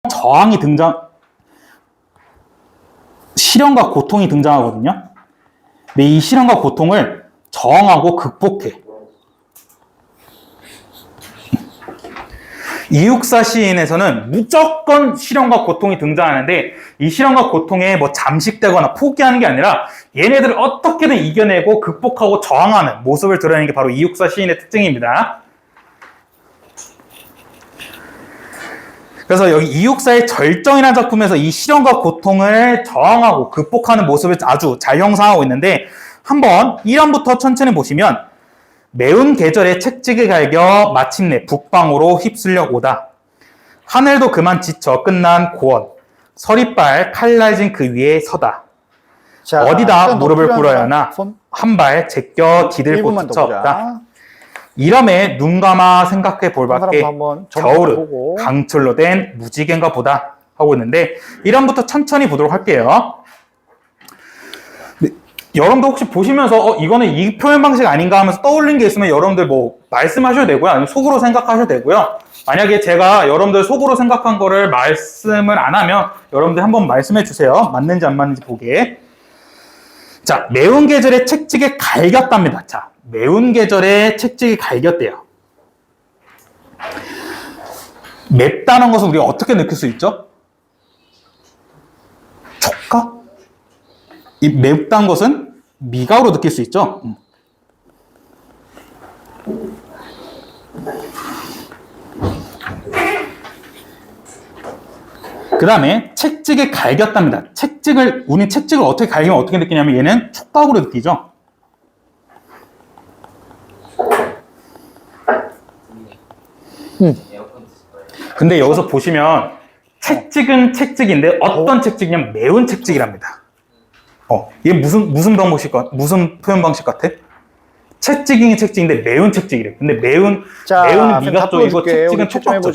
저항이 시련과 고통이 등장하거든요. 근데 이 시련과 고통을 저항하고 극복해. 이육사 시인에서는 무조건 시련과 고통이 등장하는데 이 시련과 고통에 뭐 잠식되거나 포기하는 게 아니라 얘네들을 어떻게든 이겨내고 극복하고 저항하는 모습을 드러내는 게 바로 이육사 시인의 특징입니다. 그래서 여기 이육사의 절정이라는 작품에서 이 시련과 고통을 저항하고 극복하는 모습을 아주 잘 형상하고 있는데 한번 1화부터 천천히 보시면 매운 계절에 책찍이 갈겨 마침내 북방으로 휩쓸려 오다. 하늘도 그만 지쳐 끝난 고원. 서리빨 칼날진 그 위에 서다. 자, 어디다 무릎을 꿇어야 하나 한 발 제껴 디딜 곳조차 없다. 이러매 눈 감아 생각해 볼 밖에 겨울은 강철로 된 무지개인가 보다 하고 있는데 1화부터 천천히 보도록 할게요. 여러분들 혹시 보시면서 이거는 이 표현 방식 아닌가 하면서 떠올린 게 있으면 여러분들 뭐 말씀하셔도 되고요. 아니면 속으로 생각하셔도 되고요. 만약에 제가 여러분들 속으로 생각한 거를 말씀을 안 하면 여러분들 한번 말씀해 주세요. 맞는지 안 맞는지 보게. 자, 매운 계절에 책찍이 갈겼답니다. 자, 매운 계절에 책찍이 갈겼대요. 맵다는 것은 우리가 어떻게 느낄 수 있죠? 촉각? 이 맵다는 것은 미각으로 느낄 수 있죠. 그 다음에 책찍이 갈겼답니다. 우리는 책찍을 어떻게 갈기면 어떻게 느끼냐면 얘는 촉각으로 느끼죠. 근데 여기서 보시면 책찍은 책찍인데 어떤 책찍이냐면 매운 책찍이랍니다. 이게 무슨 표현 방식 같아? 채찍이 채찍인데 매운 채찍이래. 근데 매운 미각적이고 채찍은 촉각적.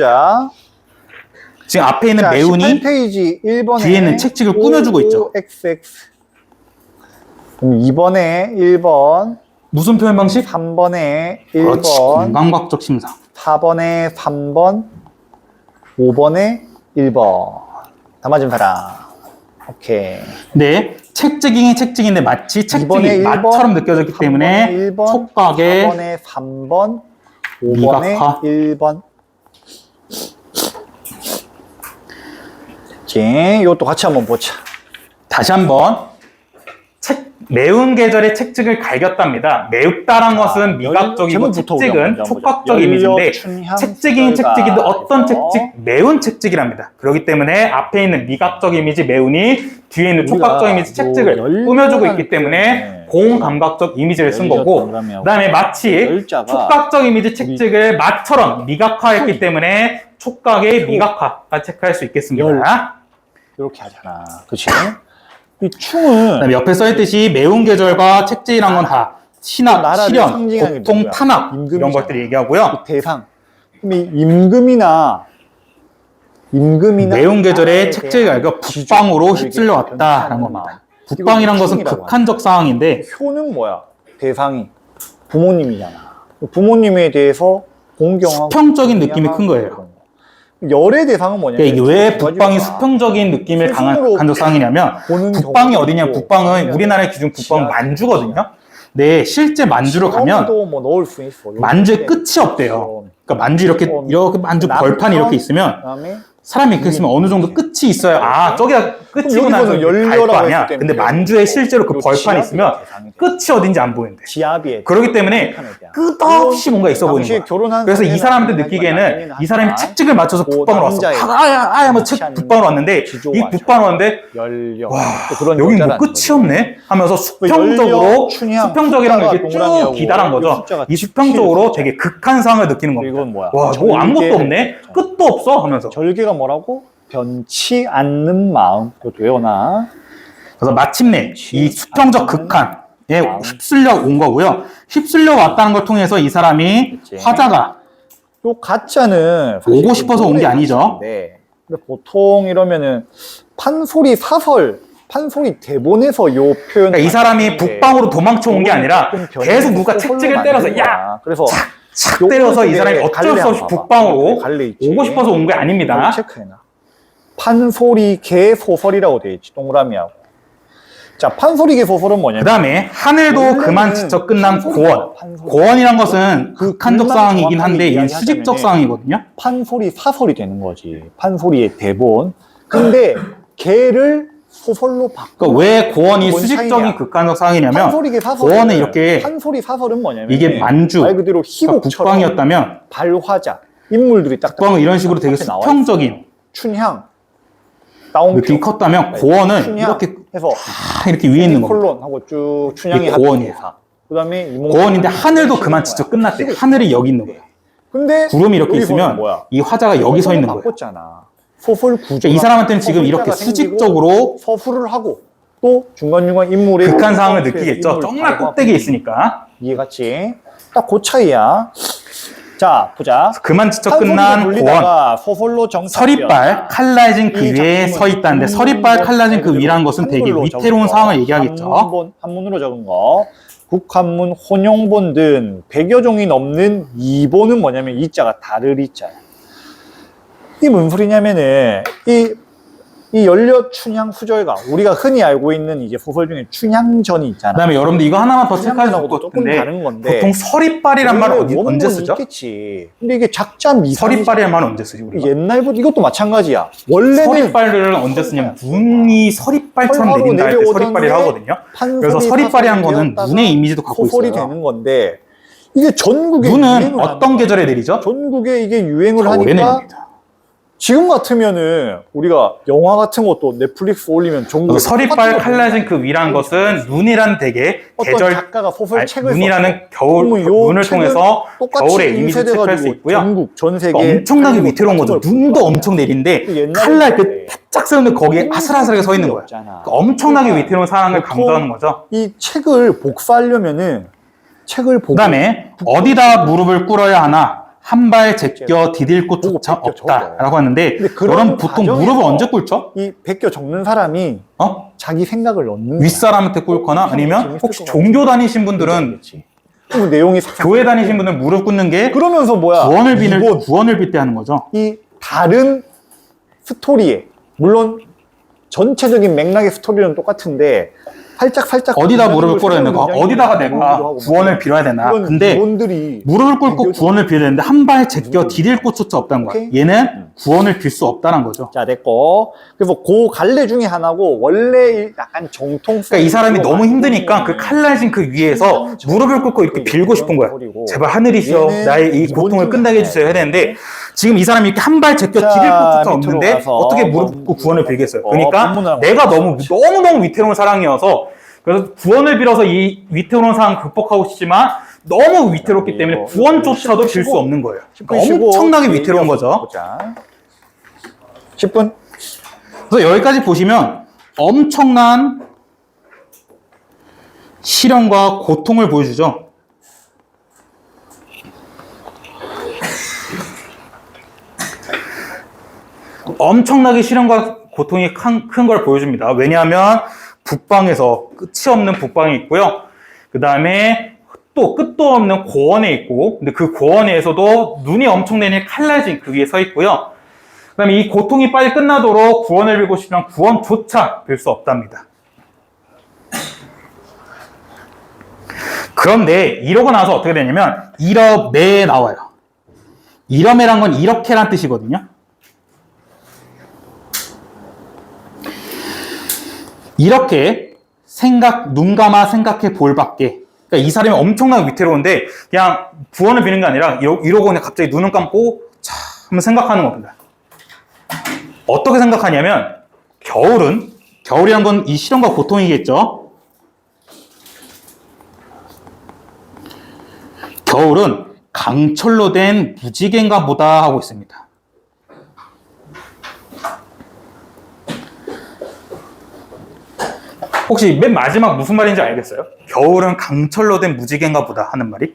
지금 앞에 있는 매운이 18페이지 1번에 뒤에 있는 채찍을 꾸며주고 있죠. XX. 그럼 2번에 1번. 무슨 표현 방식? 3번에 1번. 그렇지. 공감각적 심상. 4번에 3번. 5번에 1번. 다 맞은 사람. 오케이. 네. 책찍이 책찍인데 마치 책찍이 맛처럼 느껴졌기 때문에 1번, 촉각에 4번에 3번, 5번에 미각화. 1번. 오케이. 이것도 같이 한번 보자. 다시 한번 매운 계절에 책찍을 갈겼답니다. 매웁다란 것은 미각적이고 책찍은 촉각적 이미지인데 책찍인 책찍인데 어떤 책찍? 매운 책찍이랍니다. 그렇기 때문에 앞에 있는 미각적 이미지 매운이 뒤에 있는 촉각적 이미지 책찍을 꾸며주고 있기 때문에 공감각적 이미지를 쓴 거고 그 다음에 마치 촉각적 이미지 책찍을 맛처럼 미각화했기 때문에 촉각의 미각화가 체크할 수 있겠습니다. 이렇게 하잖아. 그치? 이 충은 옆에 써있듯이 매운 계절과 책찍이란 건 다 신학, 시련, 고통, 탄압 이런 것들을 얘기하고요. 대상. 임금이나 매운 계절에 책찍이 갈겨 북방으로 휩쓸려 왔다라는 겁니다. 북방이란 것은 극한적 상황인데 효는 뭐야? 대상이 부모님이잖아. 부모님에 대해서 공경하고 수평적인 느낌이 큰 거예요. 열의 대상은 뭐냐면 이게 왜 북방이 수평적인 느낌의 강한 극한적 상황이냐면 북방이 어디냐? 북방은 우리나라의 기준 북방은 만주거든요. 네, 실제 만주로 가면 만주의 끝이 없대요. 그러니까 만주 이렇게 만주 벌판이 이렇게 있으면 사람이 이렇게 있으면 어느 정도 끝이 있어야 저기가 끝이구나 갈 거 아니야. 근데 만주에 실제로 그 벌판이 있으면 끝이 어딘지 안 보이는데. 그렇기 때문에 끝없이 뭔가 있어 보이는 거야. 그래서 이 사람들 느끼기에는 이 사람이 책찍을 맞춰서 북방으로 왔어. 북방으로 왔는데 이 북방으로 왔는데 와 여기 뭐 끝이 없네 하면서 수평적이라는 게 쭉 기다란 거죠. 이 수평적으로 되게 극한 상황을 느끼는 겁니다. 와 뭐 아무것도 없네. 끝도 없어 하면서. 절개가 뭐라고? 변치 않는 마음. 그것도 외워놔. 그래서 마침내 이 수평적 극한에 휩쓸려 온 거고요. 휩쓸려 왔다는 걸 통해서 이 사람이 화자가 요 가짜는 오고 싶어서 온 게 아니죠. 근데 보통 이러면은 판소리 사설, 판소리 대본에서 요 표현. 그러니까 이 사람이 북방으로 도망쳐 온 게 아니라 계속 누가 책찍을 때려서 야! 그래서 착 때려서 이 사람이 어쩔 수 없이 북방으로 오고 싶어서 온 게 아닙니다. 체크해놔. 판소리 개소설이라고 되어 있지, 동그라미하고. 자, 판소리 개소설은 그 뭐냐면 다음에 하늘도 원래는 그만 지쳐 끝난 고원. 판소리. 고원이란 것은 극한적 글만 상황이긴 한데 이건 정확하게 수직적 이야기하자면은 상황이거든요. 판소리 사설이 되는 거지. 판소리의 대본. 근데 개를 소설로 바꿔. 그러니까 왜 고원이 뭔 수직적인 차이냐? 극한적 상황이냐면 판소리 개사설. 고원은 이렇게 판소리 사설은 뭐냐면 이게 만주, 말 그대로 그러니까 희곡처럼 북방이었다면 발화자 인물들이 딱 북방은 이런 식으로 되게 앞에 나와 수평적인 춘향, 따옴표, 느낌이 컸다면 고원은 춘향 이렇게 해서 이렇게 위에 있는 겁니다. 콜론하고 쭉 춘향이 이게 고원이에요. 그다음에 고원인데 하늘도 그만 지쳐 끝났대. 하늘이 여기 있는 거예요. 근데 구름이 이렇게 여기서는 있으면 뭐야? 이 화자가 여기 서 있는 거예요. 바꿨잖아. 소설 구조. 그러니까 이 사람한테는 지금 이렇게 수직적으로 서술을 하고 또 중간중간 인물의 극한 상황을 느끼겠죠. 정말 꼭대기에 있으니까. 이해갔지? 딱 그 차이야. 자, 보자. 그만 지쳐 끝난 고원. 소설로 서리빨 칼라진 그 위에 서 있다는데 서리빨 칼라진 그 위라는 것은 되게 위태로운 상황을 얘기하겠죠. 한문으로 적은 거. 국한문, 혼용본 등 100여 종이 넘는 이본은 뭐냐면 이자가 다를 이자야. 이게 뭔 소리냐면은 이 연려 춘향 수절가 우리가 흔히 알고 있는 이제 소설 중에 춘향전이 있잖아. 그다음에 여러분들 이거 하나만 더 체크하실 것 조금 같은데 다른 건데 보통 서리빨이란 말을 언제 쓰죠? 있겠지. 근데 이게 작자 미사 서리빨이란 말은 언제 쓰지 우리가? 옛날부터 이것도 마찬가지야. 원래는 서리빨을 언제 쓰냐면 눈이 서리빨처럼 내린다 할 때 서리빨이라고 하거든요. 그래서 서리빨이라는 거는 눈의 이미지도 갖고 소설이 있어요. 되는 건데 이게 전국에 눈은 유행을 어떤 하는 계절에 내리죠? 전국에 이게 유행을 겨울에 하니까 내립니다. 지금 같으면은 우리가 영화 같은 것도 넷플릭스 올리면 전국에 서리빨 칼라진 그 위라는 것은 눈이란 되게 어떤 계절 작가가 소설 책을 눈이라는 겨울 그러면 요 눈을 책을 통해서 똑같이 겨울의 이미지를 체크할 수 인쇄돼가지고 있고요. 전국 전 세계 그러니까 엄청나게 한국 위태로운 거죠. 같은 걸 눈도 보고 엄청 내린데 옛날에 칼날 그 그때 탁짝 세우는데 거기에 아슬아슬하게 서 있는 거예요. 없잖아. 그러니까 엄청나게 위태로운 상황을 보통 강조하는 거죠. 이 책을 복사하려면은 책을 보고 그다음에 어디다 무릎을 꿇어야 하나 한 발 제껴 디딜 곳조차 보고 없다라고 하는데 근데 그런 여러분 보통 과정에서 무릎을 언제 꿇죠? 이 베껴 적는 사람이 자기 생각을 넣는 거야. 윗사람한테 꿇거나 아니면 재밌을 혹시 것 종교 다니신 분들은 그럼 내용이 싹 교회 다니신 분들은 무릎 꿇는 게 그러면서 뭐야? 구원을 빌 때 하는 거죠. 이 다른 스토리에 물론 전체적인 맥락의 스토리는 똑같은데 살짝 어디다 무릎을 꿇어야 되나? 어디다가 내가 구원을 빌어야 되나? 근데 무릎을 꿇고 구원을 빌어야 되는데 한 발 제껴 디딜 곳조차 없다는 거야. 얘는 구원을 빌 수 없다는 거죠. 자, 됐고. 그래서 그 갈래 중에 하나고 원래 약간 정통. 그러니까 이 사람이 너무 힘드니까 그 칼날진 그 위에서 무릎을 꿇고 이렇게 빌고 싶은 거야. 제발 하늘이시여 나의 이 고통을 끝나게 해주세요 해야 되는데 지금 이 사람이 이렇게 한 발 제껴 디딜 곳조차 없는데 어떻게 무릎 꿇고 구원을 빌겠어요. 그러니까 내가 너무 위태로운 사랑이어서 그래서 구원을 빌어서 이 위태로운 상황 극복하고 싶지만 너무 위태롭기 때문에 구원조차도 빌 수 없는 거예요. 그러니까 엄청나게 위태로운 거죠. 10분. 그래서 여기까지 보시면 엄청난 시련과 고통을 보여주죠. 엄청나게 시련과 고통이 큰 걸 보여줍니다. 왜냐하면 북방에서 끝이 없는 북방이 있고요. 그 다음에 또 끝도 없는 고원에 있고, 근데 그 고원에서도 눈이 엄청 내리는 칼날진 그 위에 서 있고요. 그 다음에 이 고통이 빨리 끝나도록 구원을 빌고 싶지만 구원조차 빌 수 없답니다. 그런데 이러고 나서 어떻게 되냐면 이러매 나와요. 이러매란 건 이렇게란 뜻이거든요. 이렇게 눈 감아 생각해 볼 밖에. 그러니까 이 사람이 엄청나게 위태로운데 그냥 구원을 비는 게 아니라 이러고 그냥 갑자기 눈을 감고 한번 생각하는 겁니다. 어떻게 생각하냐면 겨울이란 건 이 시련과 고통이겠죠. 겨울은 강철로 된 무지개인가 보다 하고 있습니다. 혹시 맨 마지막 무슨 말인지 알겠어요? 겨울은 강철로 된 무지개인가 보다 하는 말이?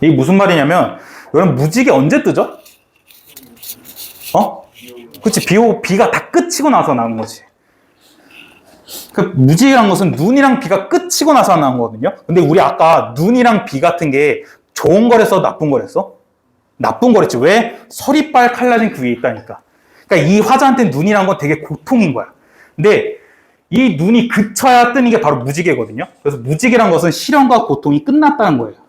이게 무슨 말이냐면 여러분 무지개 언제 뜨죠? 그치, 비가 다 끝이고 나서 나온 거지. 그 무지개란 것은 눈이랑 비가 끝이고 나서 나온 거거든요. 근데 우리 아까 눈이랑 비 같은 게 좋은 거랬어, 나쁜 거랬어? 나쁜 거랬지. 왜? 서리빨 칼라진 그 위에 있다니까. 그러니까 이 화자한테는 눈이란 건 되게 고통인 거야. 근데 이 눈이 그쳐야 뜨는 게 바로 무지개거든요. 그래서 무지개란 것은 시련과 고통이 끝났다는 거예요.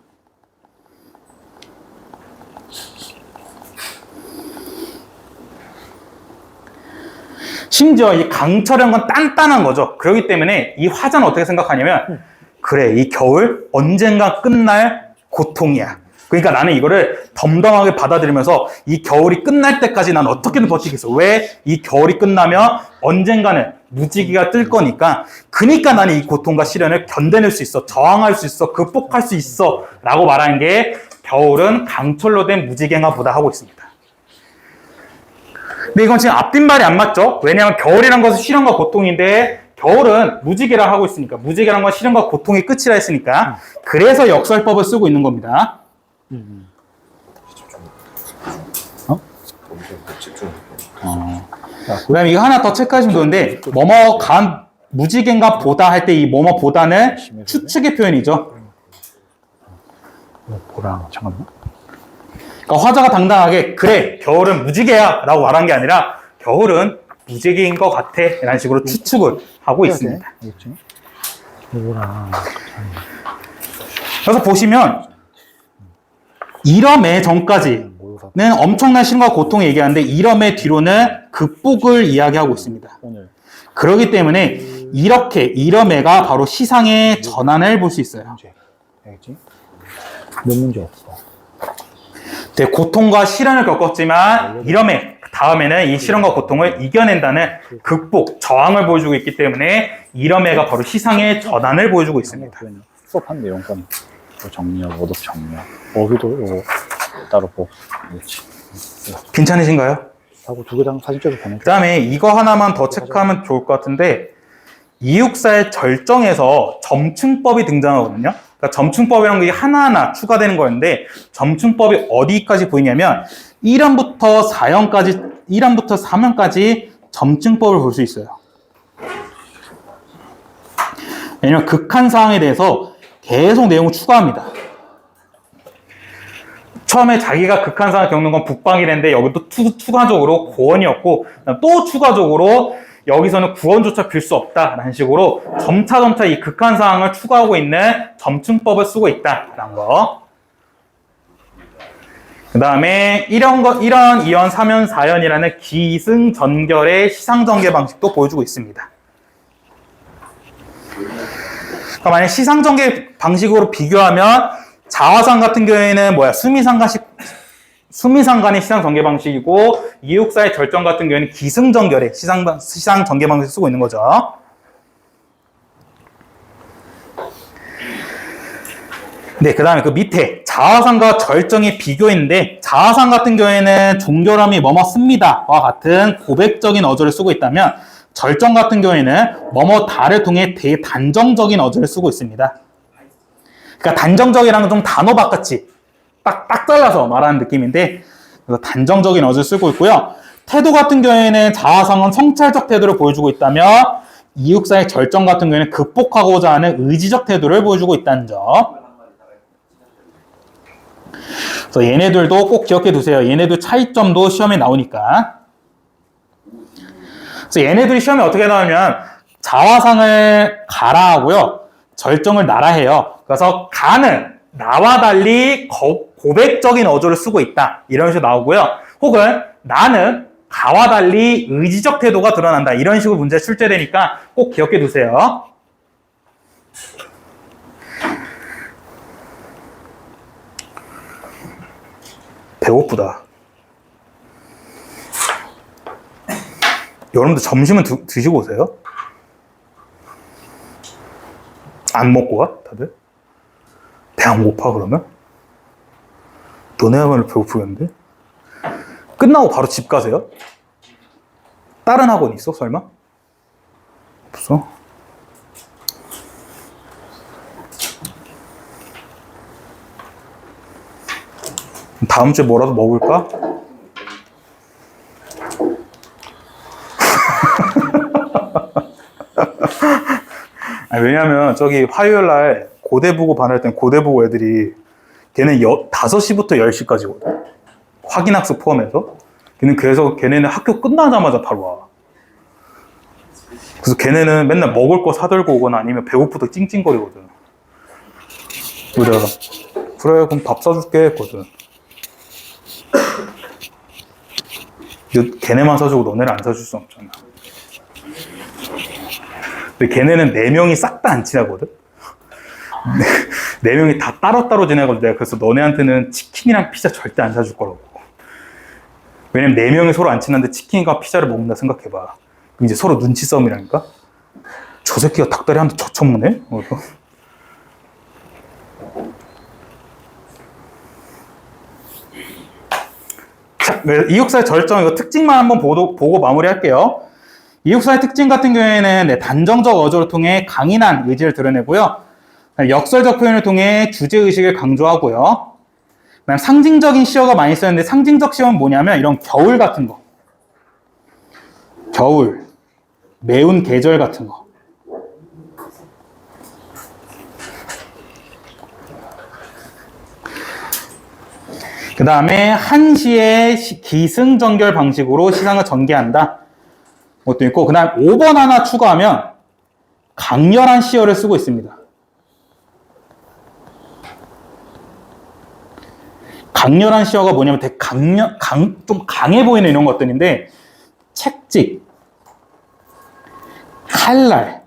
심지어 이 강철한 건 단단한 거죠. 그렇기 때문에 이 화자는 어떻게 생각하냐면 그래, 이 겨울 언젠가 끝날 고통이야. 그러니까 나는 이거를 덤덤하게 받아들이면서 이 겨울이 끝날 때까지 난 어떻게든 버티겠어. 왜? 이 겨울이 끝나면 언젠가는 무지개가 뜰 거니까. 그러니까 나는 이 고통과 시련을 견뎌낼 수 있어. 저항할 수 있어. 극복할 수 있어. 라고 말하는 게 겨울은 강철로 된 무지개인가 보다 하고 있습니다. 근데 이건 지금 앞뒷 말이 안 맞죠? 왜냐하면 겨울이란 것은 시련과 고통인데 겨울은 무지개라 하고 있으니까. 무지개란 건 시련과 고통의 끝이라 했으니까. 그래서 역설법을 쓰고 있는 겁니다. 그 다음에 이거 하나 더 체크하시면 좋은데, 뭐뭐 간 무지개인가 보다 할 때 이 뭐뭐 보다는 추측의 표현이죠. 보라, 잠깐만. 그러니까 화자가 당당하게 그래, 겨울은 무지개야 라고 말한 게 아니라 겨울은 무지개인 것 같아 라는 식으로 추측을 하고 있습니다. 보라. 그래서 보시면 이러매 전까지는 엄청난 시련과 고통을 얘기하는데 이러매 뒤로는 극복을 이야기하고 있습니다. 그렇기 때문에 이렇게 이러매가 바로 시상의 전환을 볼 수 있어요. 몇 문제 없어. 네, 고통과 시련을 겪었지만 이러매 다음에는 이 시련과 고통을 이겨낸다는 극복, 저항을 보여주고 있기 때문에 이러매가 바로 시상의 전환을 보여주고 있습니다. 수업한 내용권 정리하고 오독 정리하고 어휘도 이거 따로 보고 그렇지. 괜찮으신가요? 하고 두 개당 사진 찍어 보내. 그 다음에 이거 하나만 더 체크하면 좋을 것 같은데 이육사의 절정에서 점층법이 등장하거든요. 그러니까 점층법이라는 게 하나하나 추가되는 거였는데 점층법이 어디까지 보이냐면 1원부터 4원까지 1원부터 3원까지 점층법을 볼 수 있어요. 왜냐면 극한 사항에 대해서 계속 내용을 추가합니다. 처음에 자기가 극한 상황을 겪는 건 북방이랬는데 여기 또 추가적으로 고원이었고 또 추가적으로 여기서는 구원조차 빌 수 없다라는 식으로 점차 이 극한 상황을 추가하고 있는 점층법을 쓰고 있다라는 거. 그 다음에 1원, 2원, 3원, 4원이라는 기승전결의 시상전개 방식도 보여주고 있습니다. 그러니까 만약 시상전개 방식으로 비교하면 자화상 같은 경우에는 수미상간의 시상전개 방식이고 이육사의 절정 같은 경우에는 기승전결의 시상전개 방식을 쓰고 있는 거죠. 네, 그 다음에 그 밑에 자화상과 절정의 비교인데 자화상 같은 경우에는 종결함이 뭐뭐 씁니다와 같은 고백적인 어조를 쓰고 있다면 절정 같은 경우에는 뭐뭐 다를 통해 대단정적인 어조를 쓰고 있습니다. 그러니까 단정적이라는 건 좀 단어 바같이 딱 잘라서 말하는 느낌인데 그래서 단정적인 어조를 쓰고 있고요. 태도 같은 경우에는 자화상은 성찰적 태도를 보여주고 있다면 이육사의 절정 같은 경우에는 극복하고자 하는 의지적 태도를 보여주고 있다는 점. 그래서 얘네들도 꼭 기억해 두세요. 얘네들 차이점도 시험에 나오니까. 그래서 얘네들이 시험에 어떻게 나오면 자화상을 가라 하고요. 절정을 나라 해요. 그래서 가는 나와 달리 고백적인 어조를 쓰고 있다. 이런 식으로 나오고요. 혹은 나는 가와 달리 의지적 태도가 드러난다. 이런 식으로 문제가 출제되니까 꼭 기억해 두세요. 배고프다. 여러분들 점심은 드시고 오세요? 안 먹고 와? 다들? 배 안 고파 그러면? 너네야말로 배고프겠는데? 끝나고 바로 집 가세요? 다른 학원 있어 설마? 없어? 다음 주에 뭐라도 먹을까? 아니, 왜냐면 저기 화요일날 고대부고 반할 땐 고대부고 애들이 걔는 5시부터 10시까지거든. 확인학습 포함해서. 그래서 걔네는 학교 끝나자마자 바로 와. 그래서 걔네는 맨날 먹을 거 사들고 오거나 아니면 배고프다 찡찡거리거든. 그래, 그래, 그럼 밥 사줄게 했거든. 걔네만 사주고 너네를 안 사줄 수 없잖아. 근데 걔네는 4명이 싹 다 안 친하거든? 4명이 다 따로따로 지내거든. 내가 그래서 너네한테는 치킨이랑 피자 절대 안 사줄 거라고. 왜냐면 4명이 서로 안 친한데 치킨과 피자를 먹는다 생각해봐. 그럼 이제 서로 눈치 싸움이라니까? 저 새끼가 닭다리 한 대 젖혀먹네? 자, 이육사의 절정, 이거 특징만 한번 보고 마무리할게요. 이육사의 특징 같은 경우에는 단정적 어조를 통해 강인한 의지를 드러내고요. 역설적 표현을 통해 주제의식을 강조하고요. 상징적인 시어가 많이 쓰였는데 상징적 시어는 뭐냐면 이런 겨울 같은 거. 겨울, 매운 계절 같은 거. 그 다음에 한시의 기승전결 방식으로 시상을 전개한다. 것도 있고, 그 다음 5번 하나 추가하면 강렬한 시어를 쓰고 있습니다. 강렬한 시어가 뭐냐면 되게 좀 강해 보이는 이런 것들인데, 책찍, 칼날,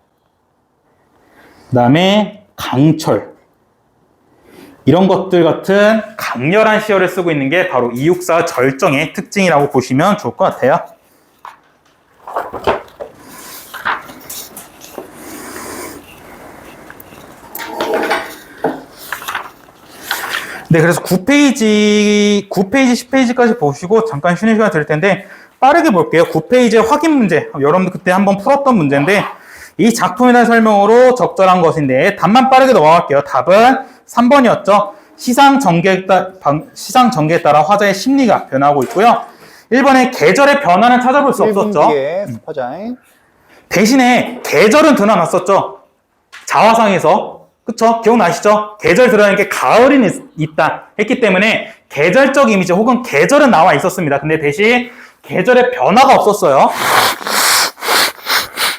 그 다음에 강철, 이런 것들 같은 강렬한 시어를 쓰고 있는 게 바로 이육사 절정의 특징이라고 보시면 좋을 것 같아요. 네, 그래서 9페이지, 10페이지까지 보시고 잠깐 쉬는 시간 드릴 텐데 빠르게 볼게요. 9페이지의 확인 문제. 여러분들 그때 한번 풀었던 문제인데 이 작품에 대한 설명으로 적절한 것인데 답만 빠르게 넘어갈게요. 답은 3번이었죠. 시상 전개에 따라 화자의 심리가 변하고 있고요. 1번에 계절의 변화는 찾아볼 수 없었죠. 대신에 계절은 드러났었죠. 자화상에서. 그쵸? 기억나시죠? 계절 드러나는 게 가을이 있다 했기 때문에 계절적 이미지 혹은 계절은 나와 있었습니다. 근데 대신 계절의 변화가 없었어요.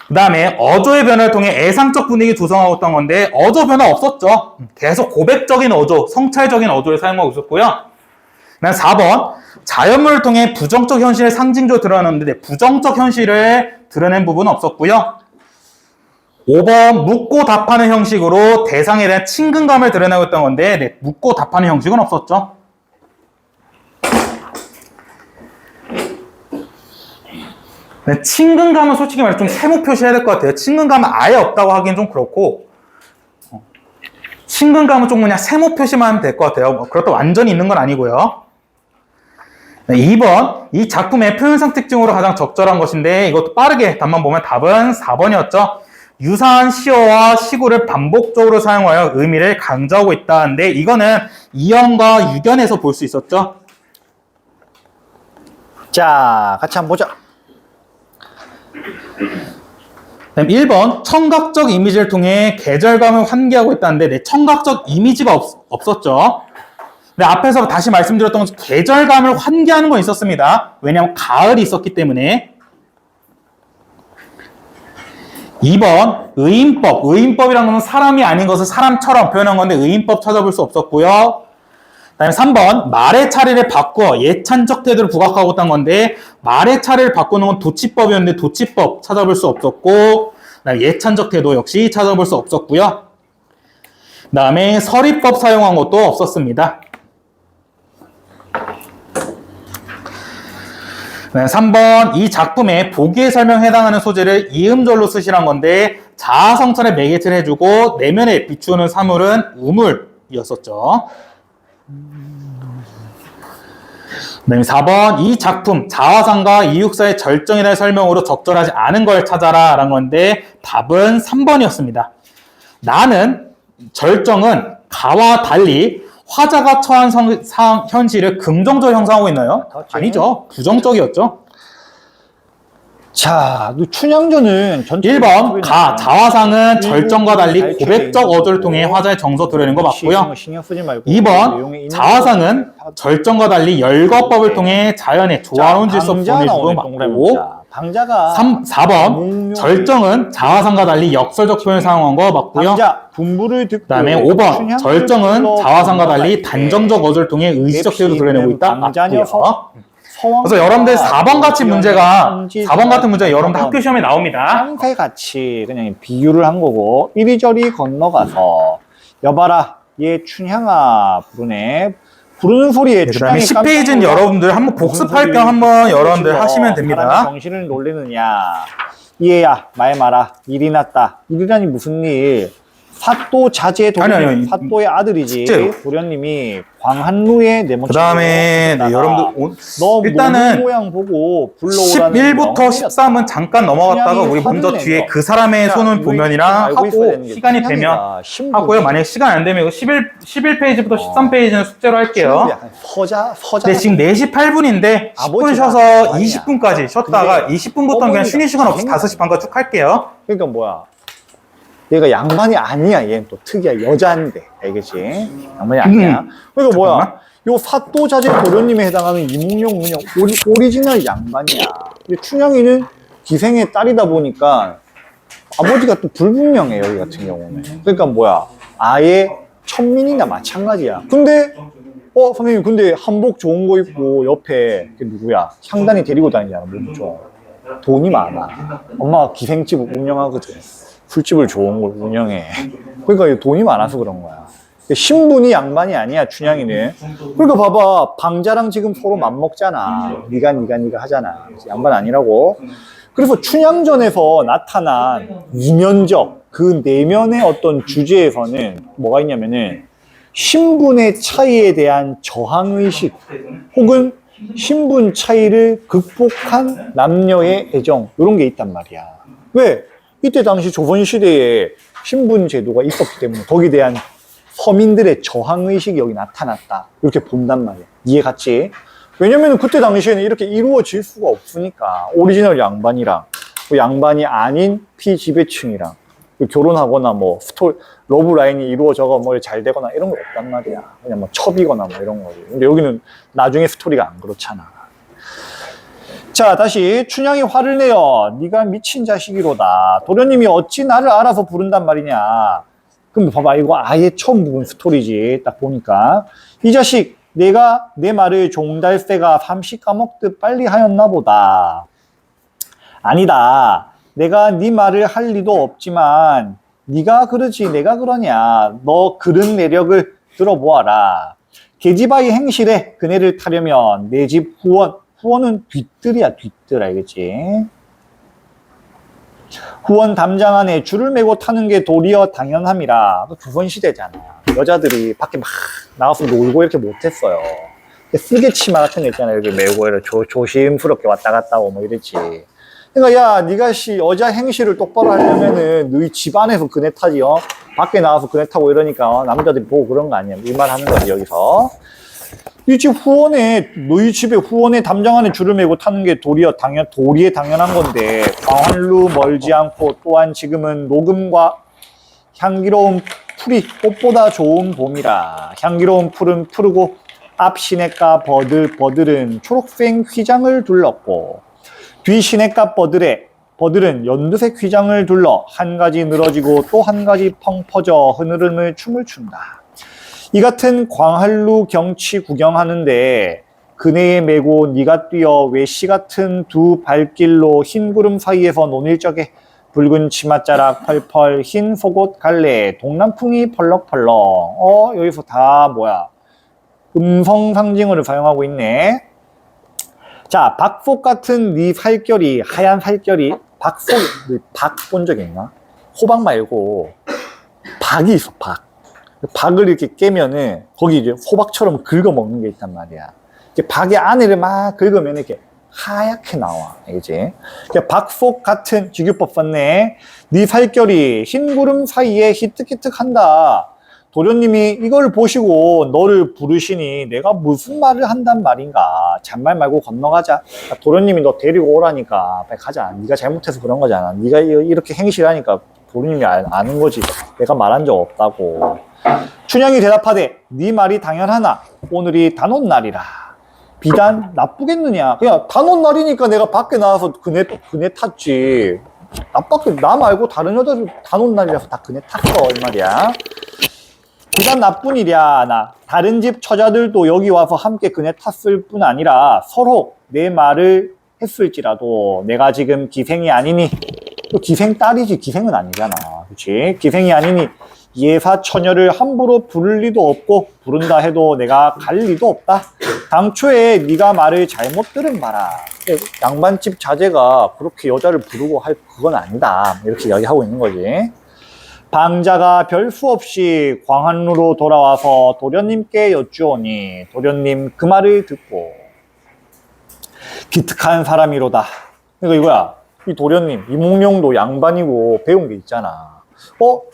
그 다음에 어조의 변화를 통해 애상적 분위기 조성하고 있던 건데 어조 변화 없었죠. 계속 고백적인 어조, 성찰적인 어조를 사용하고 있었고요. 그 다음 4번 자연물을 통해 부정적 현실을 상징적으로 드러내는데 부정적 현실을 드러낸 부분은 없었고요. 5번 묻고 답하는 형식으로 대상에 대한 친근감을 드러내고 있던 건데 묻고 답하는 형식은 없었죠. 친근감은 솔직히 말해 좀 세무 표시해야 될 것 같아요. 친근감은 아예 없다고 하기엔 좀 그렇고 친근감은 좀 그냥 세무 표시만 하면 될 것 같아요. 그렇다고 완전히 있는 건 아니고요. 2번 이 작품의 표현상 특징으로 가장 적절한 것인데 이것도 빠르게 답만 보면 답은 4번이었죠. 유사한 시어와 시구를 반복적으로 사용하여 의미를 강조하고 있다는데 이거는 이연과 유견에서 볼 수 있었죠. 자, 같이 한번 보자. 1번 청각적 이미지를 통해 계절감을 환기하고 있다는데 청각적 이미지가 없었죠. 근데 앞에서 다시 말씀드렸던 것처럼 계절감을 환기하는 건 있었습니다. 왜냐하면 가을이 있었기 때문에. 2번 의인법. 의인법이라는 것은 사람이 아닌 것을 사람처럼 표현한 건데 의인법 찾아볼 수 없었고요. 그 다음에 3번 말의 차례를 바꿔 예찬적 태도를 부각하고 있다는 건데 말의 차례를 바꾸는 건 도치법이었는데 도치법 찾아볼 수 없었고 그다음에 예찬적 태도 역시 찾아볼 수 없었고요. 그 다음에 서리법 사용한 것도 없었습니다. 3번 이 작품의 보기의 설명에 해당하는 소재를 이음절로 쓰시란 건데 자아성찰의 매개체를 해주고 내면에 비추는 사물은 우물이었었죠. 그다음에 4번 이 작품 자화상과 이육사의 절정에 대한 설명으로 적절하지 않은 걸 찾아라 라는 건데 답은 3번이었습니다. 나는 절정은 가와 달리 화자가 처한 현실을 긍정적으로 형성하고 있나요? 아니죠. 부정적이었죠. 자, 춘향전은 전체 1번 자화상은 절정과 달리 고백적 어조를 통해 화자의 정서 드러내는 거 맞고요. 2번 자화상은 절정과 달리 열거법을 통해 자연의 조화로운 질서 보내주는 거 맞고, 4번 절정은 자화상과 달리 역설적 표현을 사용한 거 맞고요. 그 다음에 5번 절정은 자화상과 달리 단정적 어조를 통해 의지적 태도를 드러내고 있다 맞고요. 그래서 여러분들 4번 같은 문제가 4번 같은 문제가 여러분들 학교 시험에 나옵니다. 상태같이 그냥 비유를 한 거고, 이리저리 건너가서 여봐라 얘 춘향아 부르네. 부르는 소리에 그 다음에 10페이지는 여러분들 한번 복습할 겸 한번 여러분들 하시면 됩니다. 정신을 놀리느냐. 얘야 말 마라. 일이 났다. 일이라니 무슨 일. 사또 자제 도련, 사또의 아들이지. 도련님이 광한루에 내모시고. 그 다음에 여러분들 너 일단은 모양 보고 불러오라는 11부터 13은 잠깐 넘어갔다가 우리 먼저 뒤에 그 사람의 손을 보면이랑 하고 시간이 되면 하고요. 만약에 시간 안 되면 11페이지부터 13페이지는 숙제로 할게요. 네, 지금 4시 8분인데 10분 쉬어서 20분까지 쉬었다가 20분부터는 그냥 쉬는 시간 없이 5시 반까지 쭉 할게요. 그러니까 뭐야, 얘가 양반이 아니야. 얘는 또 특이야. 여자인데. 알겠지? 양반이 아니야. 그러니까 뭐야, 요 사또자제 도련님에 해당하는 이몽룡은 그냥 오리지널 양반이야. 근데 춘향이는 기생의 딸이다 보니까 아버지가 또 불분명해, 여기 같은 경우는. 그러니까 뭐야, 아예 천민이나 마찬가지야. 근데 선생님, 근데 한복 좋은 거 입고 옆에 누구야, 향단이 데리고 다니잖아. 몸 좀 돈이 많아. 엄마가 기생집 운영하거든. 술집을 좋은 걸 운영해. 그러니까 돈이 많아서 그런 거야. 신분이 양반이 아니야, 춘향이는. 그러니까 봐봐, 방자랑 지금 서로 맘먹잖아. 네가 하잖아. 양반 아니라고. 그래서 춘향전에서 나타난 이면적, 그 내면의 어떤 주제에서는 뭐가 있냐면은 신분의 차이에 대한 저항의식, 혹은 신분 차이를 극복한 남녀의 애정, 이런 게 있단 말이야. 왜? 이때 당시 조선시대에 신분 제도가 있었기 때문에 거기에 대한 서민들의 저항의식이 여기 나타났다, 이렇게 본단 말이야. 이해 갔지? 왜냐면 그때 당시에는 이렇게 이루어질 수가 없으니까. 오리지널 양반이랑 양반이 아닌 피지배층이랑 결혼하거나 뭐 러브라인이 이루어져가 뭐 잘 되거나 이런 거 없단 말이야. 그냥 뭐 첩이거나 뭐 이런 거지. 근데 여기는 나중에 스토리가 안 그렇잖아. 자, 다시 춘향이 화를 내어 네가 미친 자식이로다. 도련님이 어찌 나를 알아서 부른단 말이냐. 그럼 봐봐, 이거 아예 처음 부른 스토리지. 딱 보니까 이 자식, 내가 내 말을 종달새가 삼시 까먹듯 빨리 하였나 보다. 아니다. 내가 네 말을 할 리도 없지만 네가 그러지 내가 그러냐. 너 그런 내력을 들어보아라. 계집아이 행실에 그네를 타려면 내 집 후원은 뒤뜰이야, 뒤뜰. 알겠지? 후원 담장 안에 줄을 메고 타는 게 도리어 당연함이라. 조선시대잖아. 여자들이 밖에 막 나가서 놀고 이렇게 못했어요. 쓰개 치마 같은 거 있잖아요. 이렇게 메고 이렇게 조심스럽게 왔다 갔다 하고 뭐 이랬지. 그러니까 야, 네가 여자 행실을 똑바로 하려면은 너희 집 안에서 그네 타지. 밖에 나가서 그네 타고 이러니까 남자들이 보고 그런 거 아니야. 이 말 하는 거지, 여기서. 이 집 너희 집에 후원에 담장 안에 줄을 메고 타는 게 도리에 당연한 건데, 광활루 멀지 않고 또한 지금은 녹음과 향기로운 풀이 꽃보다 좋은 봄이라. 향기로운 풀은 푸르고 앞 시냇가 버들은 초록색 휘장을 둘렀고, 뒤 시냇가 버들은 연두색 휘장을 둘러 한 가지 늘어지고 또 한 가지 펑 퍼져 흐느름을 춤을 춘다. 이 같은 광활루 경치 구경하는데 그네에 메고 네가 뛰어 외시 같은 두 발길로 흰 구름 사이에서 논일 적에 붉은 치맛자락 펄펄 흰 속옷 갈래 동남풍이 펄럭펄럭. 여기서 다 뭐야, 음성 상징어를 사용하고 있네. 자, 박속 같은 네 살결이, 하얀 살결이, 박 본 적 있나? 호박 말고 박이 있어. 박을 이렇게 깨면은 거기 이제 호박처럼 긁어 먹는 게 있단 말이야. 박의 안에를 막 긁으면 이렇게 하얗게 나와. 알겠지? 박속 같은, 지규법 썼네. 네 살결이 흰 구름 사이에 희뜩희뜩한다. 도련님이 이걸 보시고 너를 부르시니 내가 무슨 말을 한단 말인가. 잔말 말고 건너가자. 도련님이 너 데리고 오라니까 빨리 가자. 네가 잘못해서 그런 거잖아. 네가 이렇게 행실하니까 도련님이 아는 거지. 내가 말한 적 없다고. 춘향이 대답하되 네 말이 당연하나 오늘이 단오날이라. 비단 나쁘겠느냐. 그냥 단오날이니까 내가 밖에 나와서 그네 탔지. 나 말고 다른 여자들 단오날이라서 다 그네 탔어 이 말이야. 비단 나쁜 일이야. 나 다른 집 처자들도 여기 와서 함께 그네 탔을 뿐 아니라 서로 내 말을 했을지라도 내가 지금 기생이 아니니, 또 기생 딸이지 기생은 아니잖아. 그렇지? 기생이 아니니 예사 처녀를 함부로 부를 리도 없고 부른다 해도 내가 갈 리도 없다. 당초에 네가 말을 잘못 들은 바라. 양반집 자제가 그렇게 여자를 부르고 할 그건 아니다. 이렇게 이야기하고 있는 거지. 방자가 별 수 없이 광안루로 돌아와서 도련님께 여쭈오니 도련님 그 말을 듣고 기특한 사람이로다. 그러니까 이거야. 이 도련님, 이몽룡도 양반이고 배운 게 있잖아.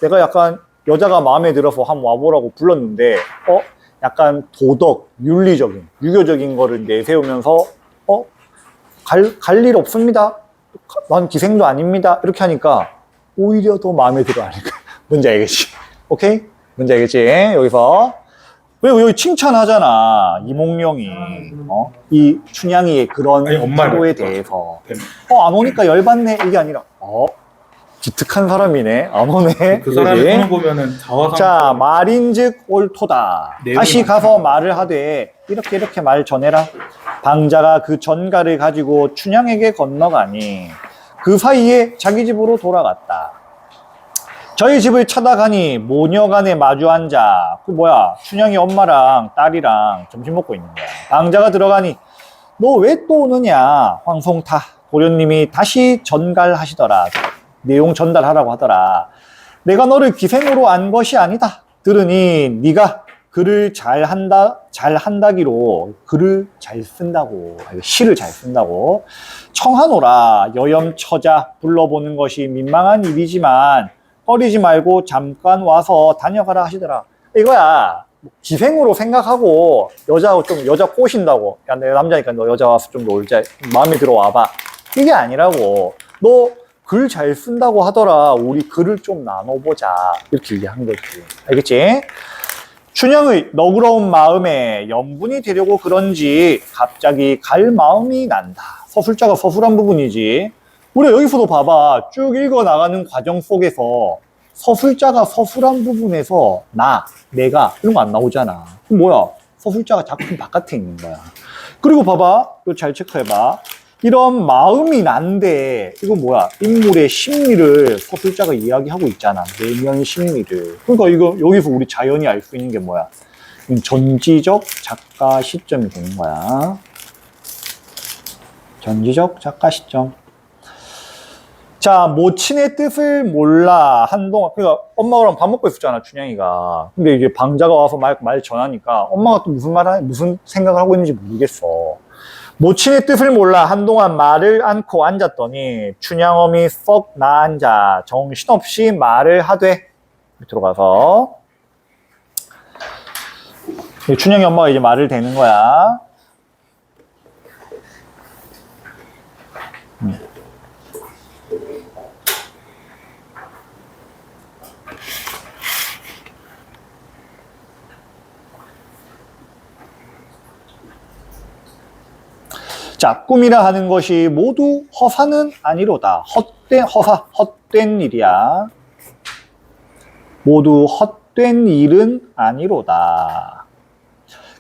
내가 약간 여자가 마음에 들어서 한번 와보라고 불렀는데 약간 도덕, 윤리적인, 유교적인 거를 내세우면서 갈 일 없습니다. 난 기생도 아닙니다. 이렇게 하니까 오히려 더 마음에 들어 하니까. 뭔지 알겠지? 오케이? 뭔지 알겠지? 여기서. 왜 여기 칭찬하잖아. 이몽룡이. 이 춘향이의 그런 태도에 대해서. 안 오니까 열받네. 이게 아니라, 기특한 사람이네. 안 오네. 그 사람의 손을 보면은 자화상. 자, 말인즉 옳도다. 다시 가서 말을 하되, 이렇게 말 전해라. 방자가 그 전가를 가지고 춘향에게 건너가니, 그 사이에 자기 집으로 돌아갔다. 저희 집을 찾아가니 모녀간에 마주 앉아 춘향이 엄마랑 딸이랑 점심 먹고 있는 거야. 방자가 들어가니 너 왜 또 오느냐. 황송타 도련님이 다시 전갈하시더라. 내용 전달하라고 하더라. 내가 너를 기생으로 안 것이 아니다. 들으니 네가 글을 잘한다기로 글을 잘 쓴다고, 시를 잘 쓴다고. 청하노라. 여염처자 불러보는 것이 민망한 일이지만 꺼리지 말고 잠깐 와서 다녀가라 하시더라. 이거야. 기생으로 생각하고 여자 꼬신다고. 야, 내가 남자니까 너 여자 와서 좀 놀자. 마음에 들어와봐. 이게 아니라고. 너 글 잘 쓴다고 하더라. 우리 글을 좀 나눠보자. 이렇게 얘기한 거지. 알겠지? 춘향의 너그러운 마음에 염분이 되려고 그런지 갑자기 갈 마음이 난다. 서술자가 서술한 부분이지. 우리가 여기서도 봐봐. 쭉 읽어나가는 과정 속에서 서술자가 서술한 부분에서 내가 이런 거 안 나오잖아. 그럼 뭐야? 서술자가 작품 바깥에 있는 거야. 그리고 봐봐. 이거 잘 체크해봐. 이런 마음이 난데 이거 뭐야? 인물의 심리를 서술자가 이야기하고 있잖아. 내면 심리를. 그러니까 이거 여기서 우리 자연히 알 수 있는 게 뭐야? 전지적 작가 시점이 되는 거야. 전지적 작가 시점. 자, 모친의 뜻을 몰라 한동안. 그러니까 엄마랑 밥 먹고 있었잖아, 춘향이가. 근데 이제 방자가 와서 말 전하니까 엄마가 또 무슨 생각을 하고 있는지 모르겠어. 모친의 뜻을 몰라 한동안 말을 않고 앉았더니 춘향엄이 썩 나앉아 정신없이 말을 하되. 밑으로 가서 춘향이 엄마가 이제 말을 대는 거야. 자, 꿈이라 하는 것이 모두 허사는 아니로다. 헛된 일이야. 모두 헛된 일은 아니로다.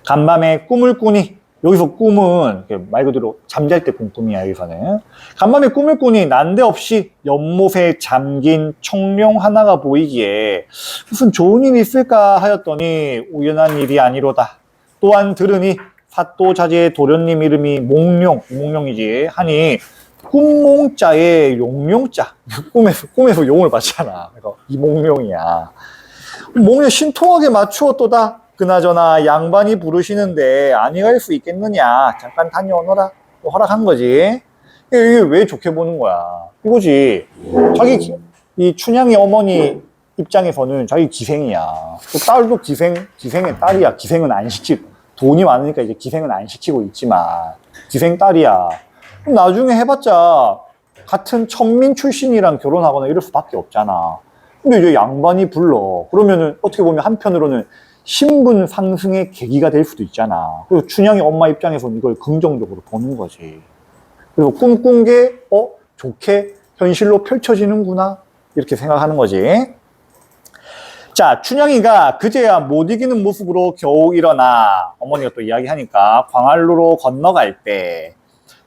간밤에 꿈을 꾸니, 여기서 꿈은 말 그대로 잠잘 때 꾼 꿈이야, 여기서는. 간밤에 꿈을 꾸니 난데없이 연못에 잠긴 청룡 하나가 보이기에 무슨 좋은 일이 있을까 하였더니 우연한 일이 아니로다. 또한 들으니 사또자제의 도련님 이름이 몽룡이지 하니 꿈몽자에 용룡자. 꿈에서 용을 봤잖아. 그러니까 이몽룡이야. 몽룡 신통하게 맞추었도다. 그나저나 양반이 부르시는데 아니갈 수 있겠느냐. 잠깐 다녀오너라. 허락한 거지. 이게 왜 좋게 보는 거야. 이거지. 이 춘향이 어머니 입장에서는 자기 기생이야. 또 딸도 기생의 딸이야. 기생은 안 시키고. 돈이 많으니까 이제 기생은 안 시키고 있지만, 기생 딸이야. 그럼 나중에 해봤자, 같은 천민 출신이랑 결혼하거나 이럴 수밖에 없잖아. 근데 이제 양반이 불러. 그러면은 어떻게 보면 한편으로는 신분 상승의 계기가 될 수도 있잖아. 그리고 춘향이 엄마 입장에서는 이걸 긍정적으로 보는 거지. 그리고 꿈꾼 게, 좋게 현실로 펼쳐지는구나. 이렇게 생각하는 거지. 자, 춘향이가 그제야 못 이기는 모습으로 겨우 일어나 어머니가 또 이야기하니까 광활루로 건너갈 때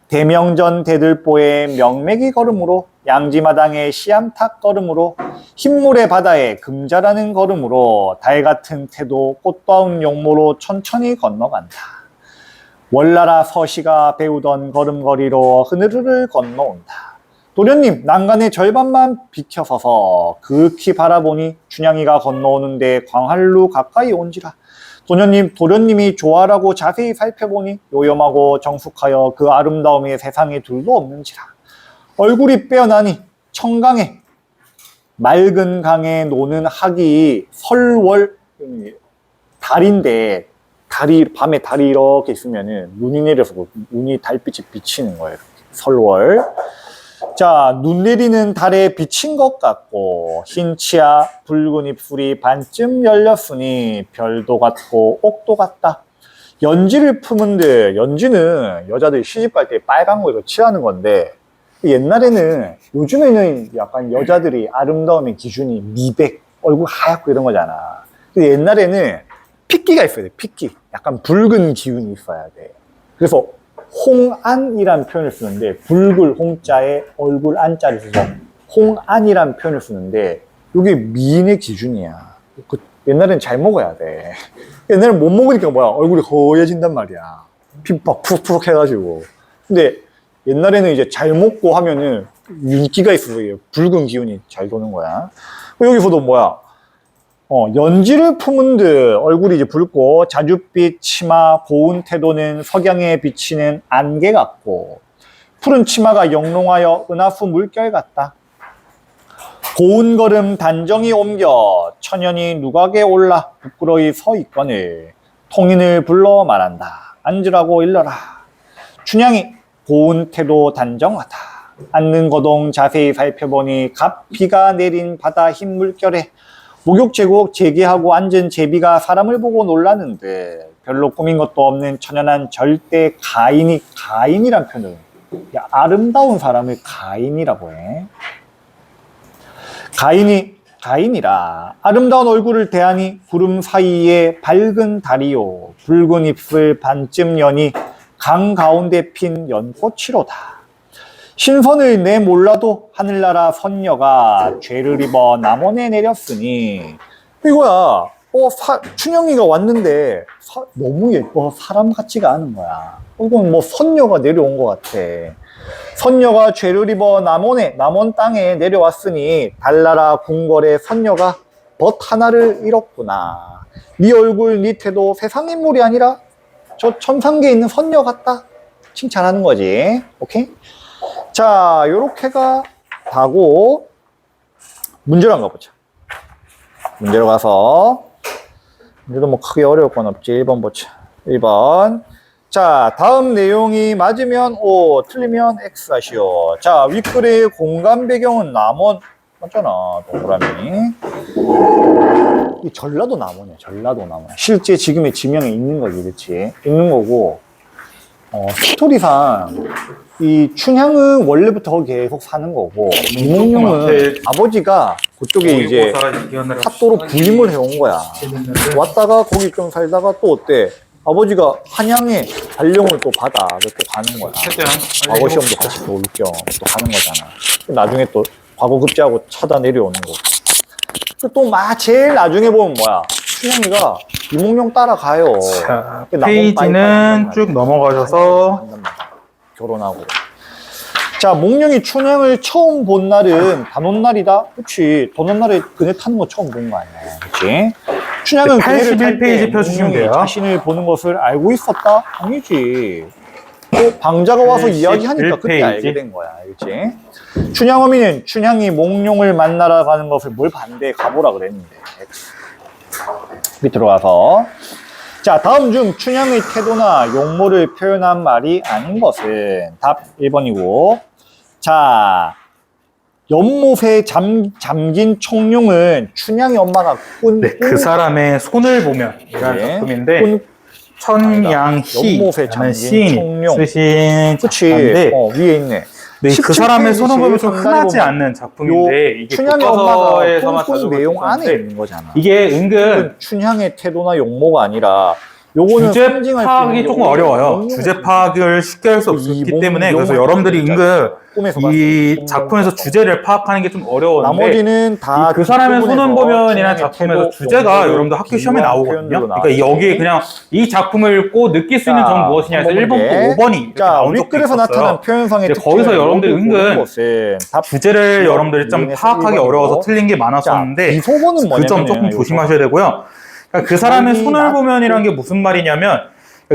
대명전 대들보의 명맥이 걸음으로 양지마당의 시암탉 걸음으로 흰물의 바다에 금자라는 걸음으로 달같은 태도 꽃다운 용모로 천천히 건너간다. 월나라 서시가 배우던 걸음걸이로 흐느르르 건너온다. 도련님, 난간의 절반만 비켜서서 극히 바라보니 춘향이가 건너오는데 광활루 가까이 온지라. 도련님이 좋아라고 자세히 살펴보니 요염하고 정숙하여 그 아름다움이 세상에 둘도 없는지라. 얼굴이 빼어나니 청강에 맑은 강에 노는 학이 설월 달인데 밤에 달이 이렇게 있으면은 눈이 내려서 눈이 달빛이 비치는 거예요. 설월. 자, 눈 내리는 달에 비친 것 같고 흰 치아 붉은 입술이 반쯤 열렸으니 별도 같고 옥도 같다. 연지를 품은데 연지는 여자들이 시집갈 때 빨간 거 이거 칠하는 건데 옛날에는 요즘에는 약간 여자들이 아름다움의 기준이 미백, 얼굴 하얗고 이런 거잖아. 근데 옛날에는 핏기가 있어야 돼. 핏기. 약간 붉은 기운이 있어야 돼. 그래서 홍안이란 표현을 쓰는데 붉을 홍자에 얼굴 안자를 써서 홍안이란 표현을 쓰는데 이게 미인의 기준이야. 옛날엔 잘 먹어야 돼. 옛날엔 못 먹으니까 뭐야 얼굴이 허해진단 말이야. 피막 푸석푸석 해가지고. 근데 옛날에는 이제 잘 먹고 하면은 윤기가 있어서 붉은 기운이 잘 도는 거야. 여기서도 뭐야 연지를 품은 듯 얼굴이 이제 붉고 자줏빛 치마 고운 태도는 석양에 비치는 안개 같고 푸른 치마가 영롱하여 은하수 물결 같다. 고운 걸음 단정히 옮겨 천연이 누각에 올라 부끄러이 서 있거늘 통인을 불러 말한다. 앉으라고 일러라. 춘향이 고운 태도 단정하다. 앉는 거동 자세히 살펴보니 갑비가 내린 바다 흰 물결에 목욕 제국 제기하고 앉은 제비가 사람을 보고 놀라는데 별로 꾸민 것도 없는 천연한 절대 가인이란 표현을 아름다운 사람을 가인이라고 해. 가인이라 아름다운 얼굴을 대하니 구름 사이에 밝은 달이요 붉은 입술 반쯤 연이 강 가운데 핀 연꽃이로다. 신선을 내 몰라도 하늘나라 선녀가 죄를 입어 남원에 내렸으니 이거야. 춘향이가 왔는데 너무 예뻐 사람 같지가 않은 거야. 이건 뭐 선녀가 내려온 것 같아. 선녀가 죄를 입어 남원 땅에 내려왔으니 달나라 궁궐의 선녀가 벗 하나를 잃었구나. 네 얼굴 네 태도 세상 인물이 아니라 저 천상계에 있는 선녀 같다. 칭찬하는 거지. 오케이? 자, 요렇게가 다고 문제로 한번 가보자. 문제로 가서 문제도 뭐 크게 어려울 건 없지. 1번 보자. 1번. 자, 다음 내용이 맞으면 O, 틀리면 X 하시오. 자, 윗글의 공간 배경은 남원 맞잖아. 동그라미. 이 전라도 남원이야. 전라도 남원. 실제 지금의 지명에 있는 거지, 그렇지? 있는 거고. 스토리상 이 춘향은 원래부터 거기 계속 사는 거고 이몽룡은 아버지가 그쪽에 이제 탑도로 부임을 해온 거야. 왔다가 거기 좀 살다가 또 어때? 아버지가 한양에 발령을 또 받아. 또 가는 거야. 과거 시험도 같이 볼 겸 또 가는 거잖아. 나중에 또 과거 급제하고 차다 내려오는 거고. 또 제일 나중에 보면 뭐야? 춘향이가 이몽룡 따라가요. 자, 페이지는 쭉 넘어가셔서 결혼하고. 자, 몽룡이 춘향을 처음 본 날은 단오날이다. 그렇지. 단오날에 그네 타는 거 처음 본 거 아니야. 그렇지. 춘향은 그네를 탈 때 81페이지 펴주시면 돼요. 자신을 보는 것을 알고 있었다? 아니지. 방자가 와서 81 이야기하니까 그때 페이지. 알게 된 거야. 알겠지? 춘향어미는 춘향이 몽룡을 만나러 가는 것을 뭘 반대에 가보라 그랬는데. 밑으로 가서. 자, 다음 중 춘향의 태도나 용모를 표현한 말이 아닌 것은 답 1번이고. 자, 연못에 잠긴 청룡은 춘향의 엄마가 네, 그 사람의 손을 보면 이라는 네. 작품인데 천양희라는 잠긴 시인이 청룡. 쓰신 그치. 작품인데 위에 있네. 네, 그 17 사람의 페이지 손을 보면 좀 제일 흔하지 보면 않는 작품인데 이게 춘향의 엄마가 교과서에서만 꾼 다루고 내용 안에 있었는데 있는 거잖아. 이게 은근 춘향의 태도나 용모가 아니라 요거는 주제 상징할 파악이 수 있는 조금 요거는 어려워요. 용룡을 주제 파악을 쉽게 할 수 없기 때문에 그래서 용을 여러분들이 은근 꿈에서 이 봤어요. 작품에서 주제를 파악하는 게 좀 어려웠는데 나머지는 다 그 사람의 뒷부분에서 손은 보면이라는 춘향의 작품에서 태도, 주제가 용모를 여러분들 학교 시험에 비유한 나오거든요. 표현으로 그러니까 여기에 그냥 이 작품을 읽고 느낄 수 있는 자, 점 무엇이냐 해서 한번 1번부터 볼게. 5번이 이렇게 자, 나온 적도 윗글에서 나타난 있었어요. 표현상의 근데 거기서 특징을 여러분들 모두 보는 은근 것은 답 주제를 여러분들이 좀 이해해서 파악하기 1번이고. 어려워서 틀린 게 많았었는데 비소문은 그 점 뭐냐면은 조금 요거. 조심하셔야 되고요. 그러니까 그 사람의 자기 손을 나- 보면이라는 게 무슨 말이냐면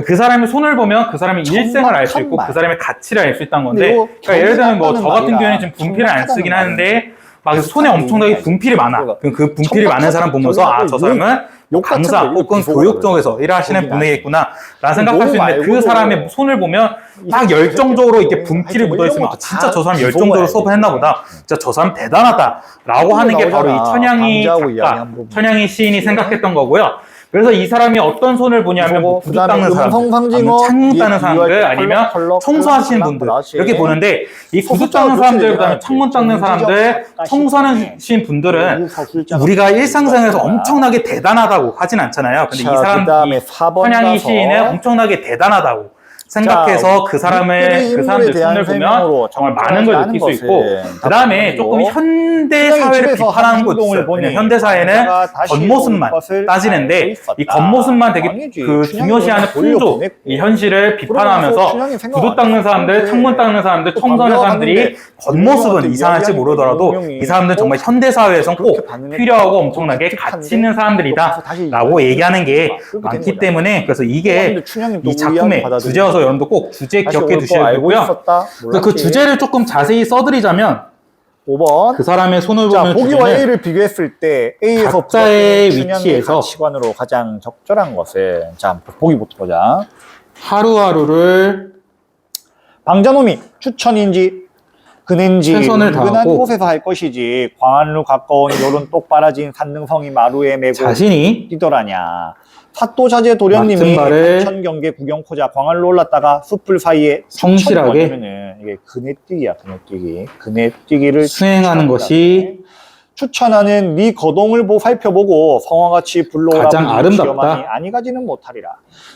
그 사람의 손을 보면 그 사람의 일생을 알 수 있고 말. 그 사람의 가치를 알 수 있다는 근데 건데 이거 그러니까 예를 들면 뭐 저 정확하다는 같은 경우에는 말이랑 지금 분필을 안 쓰긴 정확하다는 하는데 막 손에 비슷한 엄청나게 의미가 분필이 많아. 있어요. 그럼 그 분필이 많은 사람 보면서 아 저 사람은 뭐 강사 혹은 교육 쪽에서 일하시는 분이겠구나 라는 생각할 수 있는데 그 사람의 손을 보면 딱 열정적으로 이렇게 분필이 묻어있으면 아, 진짜 저 사람 열정적으로 수업을 했나 보다. 진짜 저 사람 대단하다 라고 하는 게 바로 이 천양희 작가, 천양희 시인이 생각했던 거고요. 그래서 이 사람이 어떤 손을 보냐면 뭐 구두 닦는 사람들, 아니면 창문 닦는 사람들, 아니면 청소하시는 분들 이렇게 보는데 이 구두 닦는 사람들, 그다음에 창문 닦는 사람들, 청소하시는 분들은 우리가 일상생활에서 엄청나게 대단하다고 하진 않잖아요. 근데 이 사람, 이 천양희 시인은 엄청나게 대단하다고 생각해서 그 사람들의 손을 보면 정말 많은 걸 느낄 수 있고 그 다음에 조금 현대 사회를 비판하는 것도 있어요. 그냥 현대 사회는 겉모습만 따지는데 이 겉모습만 되게 그 중요시하는 풍조, 이 현실을 비판하면서 구두 닦는 사람들, 창문 닦는 사람들, 청소하는 사람들이 겉모습은 이상할지 모르더라도 이 사람들은 정말 현대 사회에선 꼭 필요하고 엄청나게 가치 있는 사람들이다 라고 얘기하는 게 많기 때문에 그래서 이게 이 작품의 주제여서 여러분도 꼭 주제 기억해 두셔야 되고요. 그 주제를 조금 자세히 써드리자면 5번 그 사람의 손을 보면 보기와 A를 비교했을 때 A에서 각자의 춘향의 위치에서 가치관으로 가장 적절한 것은 자 보기부터 보자. 하루하루를 방자놈이 추천인지 근인지 최선을 은근한 다하고 곳에서 할 것이지 광안루 가까운 요런 똑바라진 산능성이 마루에 메고 자신이 뛰더라냐. 사또자재 도련님이 맡은 바를 천경계 구경코자 광안로 올랐다가 숲풀 사이에 성실하게 추천하면은 이게 그네뛰기야 그네뛰기. 그네뛰기를 수행하는 것이 추천하는 네 거동을 살펴보고 성화같이 불러오라 가장 아름답다. 아니 가지는 못하리라.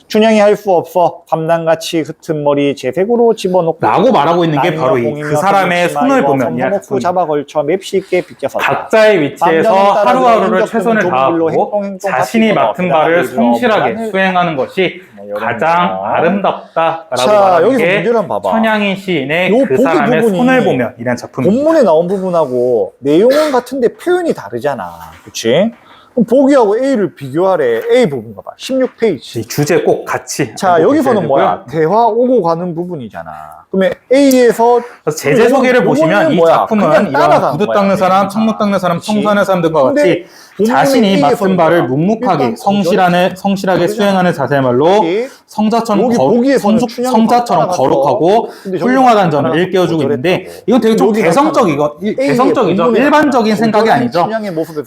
춘향이 할 수 없어 밤낮같이 흩은 머리 제색으로 집어넣고 라고 말하고 있는 게 바로 이 그 사람의 손을 보면 이 먹고 잡아 걸쳐 맵시 있게 비껴서 각자의 위치에서 하루하루를 최선을 다하고 자신이 맡은 바를 성실하게 수행하는 것이 가장 아름답다라고 말하는 게 천양희 시인의 그 사람의 손을 보면 이라는 작품입니다. 본문에 나온 부분하고 내용은 같은데 표현이 다르잖아. 그렇지? 그럼 보기하고 A를 비교하래. A 부분 봐봐. 16페이지. 이 주제 꼭 같이. 자, 여기서는 뭐야? 대화 오고 가는 부분이잖아. 그러면 A에서 제재 소개를 보시면 이 작품은 이런 구두 닦는 사람, 창문 닦는 사람, 청소하는 사람들과 같이 자신이 맡은 바를 묵묵하게 성실하게 수행하는 자세야말로 성자처럼 거룩하고 훌륭하다는 점을 일깨워주고 있는데 이건 되게 좀 개성적이죠. 일반적인 생각이 아니죠.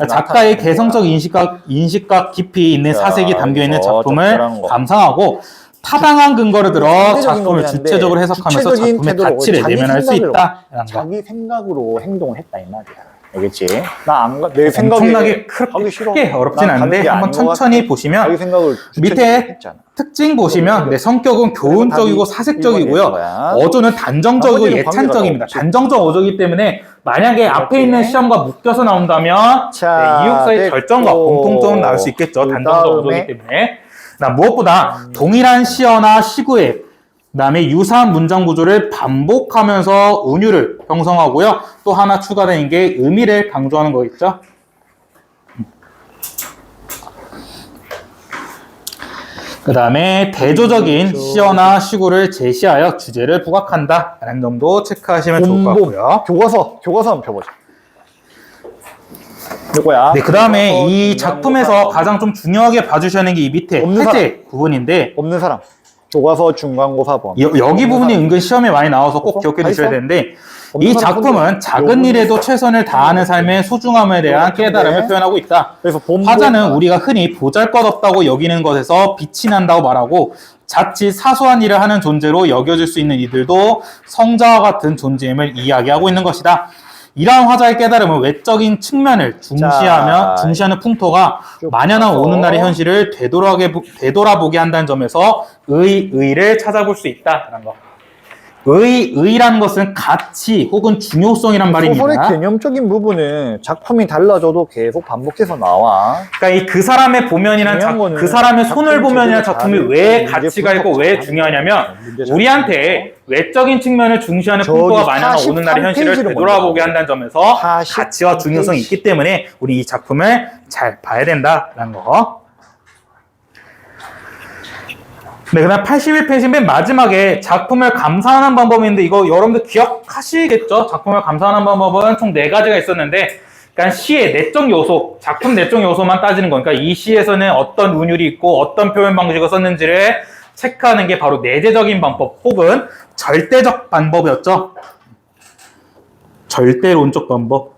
작가의 개성적 인식과 깊이 있는 사색이 담겨있는 작품을 감상하고 타당한 근거를 들어 작품을 주체적으로 해석하면서 작품의 가치를 내면할 수 있다. 자기 생각으로 행동을 했다 이 말이야. 알겠지? 내 생각에 엄청나게 크게 어렵진 않은데 한번 천천히 보시면 밑에 특징 보시면 성격은 교훈적이고 사색적이고요. 어조는 단정적이고 예찬적입니다. 단정적 어조이기 때문에 만약에 앞에 있는 시험과 묶여서 나온다면 이육사의 결정과 공통점은 나올 수 있겠죠. 단정적 어조이기 때문에. 무엇보다 동일한 시어나 시구에 그다음에 유사한 문장 구조를 반복하면서 은유를 형성하고요. 또 하나 추가된 게 의미를 강조하는 거 있죠. 그 다음에 대조적인 시어나 시구를 제시하여 주제를 부각한다 라는 점도 체크하시면 좋을 것 같고요. 교과서 한번 펴보자. 이거야. 네, 그 다음에 이 작품에서 가장 좀 중요하게 봐주셔야 하는 게 이 밑에 해제 부분인데, 없는 사람. 교과서 중간고사 범. 여기 부분이 은근 시험에 많이 나와서 꼭 기억해 두셔야 되는데, 이 작품은 작은 일에도 최선을 다하는 삶의 소중함에 대한 깨달음을 표현하고 있다. 그래서 화자는 우리가 흔히 보잘것없다고 여기는 것에서 빛이 난다고 말하고, 자칫 사소한 일을 하는 존재로 여겨질 수 있는 이들도 성자와 같은 존재임을 이야기하고 있는 것이다. 이러한 화자의 깨달음은 외적인 측면을 중시하는 풍토가 만연한 오는 날의 현실을 되돌아보게 한다는 점에서 의를 찾아볼 수 있다라는 거. 의라는 것은 가치 혹은 중요성이란 말입니다. 소설의 개념적인 부분은 작품이 달라져도 계속 반복해서 나와. 그러니까 그 사람의 보면이란 그 사람의 손을 보면이란 작품이 왜 가치가 있고 왜 중요하냐면 우리한테 외적인 측면을 중시하는 풍토가 만연한 오는 날의 현실을 되돌아보게 한다는 점에서 가치와 중요성이 있기 때문에 우리 이 작품을 잘 봐야 된다라는 거. 네, 그다음 81페이지 맨 마지막에 작품을 감상하는 방법인데 이거 여러분들 기억하시겠죠? 작품을 감상하는 방법은 총 4가지가 있었는데, 그러니까 시의 내적 요소, 작품 내적 요소만 따지는 거니까 이 시에서는 어떤 운율이 있고 어떤 표현 방식을 썼는지를 체크하는 게 바로 내재적인 방법 혹은 절대적 방법이었죠. 절대론적 방법.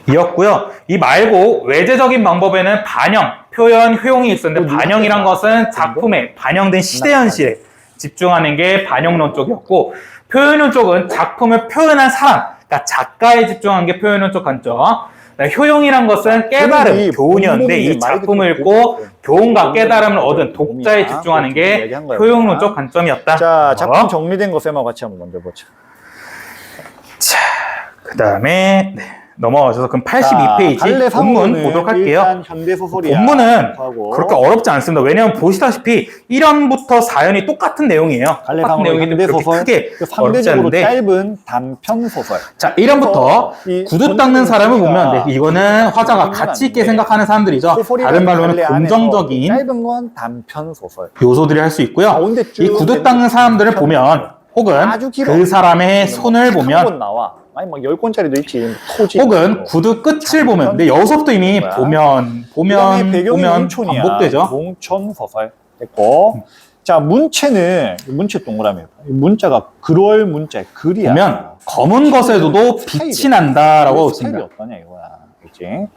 이었고요. 이 말고 외재적인 방법에는 반영, 표현, 효용이 있었는데 반영이란 것은 작품에 반영된 시대 현실에 집중하는 게 반영론 쪽이었고, 표현론 쪽은 작품을 표현한 사람, 그러니까 작가에 집중한 게 표현론 쪽 관점. 효용이란 것은 깨달음, 교훈이었는데 이 작품을 읽고 교훈과 깨달음을 얻은 독자에 집중하는 게 효용론 쪽 관점이었다. 자, 작품 정리된 거 쌤하고 같이 한번 만들어보자. 자, 그 다음에 넘어가셔서 그럼 82페이지 본문 보도록 할게요. 본문은 그렇게 어렵지 않습니다. 왜냐하면 보시다시피 1화부터 4연이 똑같은 내용이에요. 똑같은 내용인데 그렇게 크게 어렵지 않은데, 짧은 단편 소설. 자, 1화부터 구두 닦는 사람을 보면 이거는 화자가 가치 있게 생각하는 사람들이죠. 다른 말로는 긍정적인 짧은 건 단편 소설 요소들이 할 수 있고요. 이 구두 닦는 사람들을 보면 혹은 그 사람의 손을 보면 아니 막 10권짜리도 있지. 토지. 혹은 구두 끝을 보면, 근데 여기서부터 이미 보면 반복되죠. 농촌 소설 됐고, 자 문체 동그라미. 문자가 그럴 문자 글이야. 보면 검은 것에도 빛이 난다라고 스타일이 씁니다. 어떠냐 이거야, 그렇지?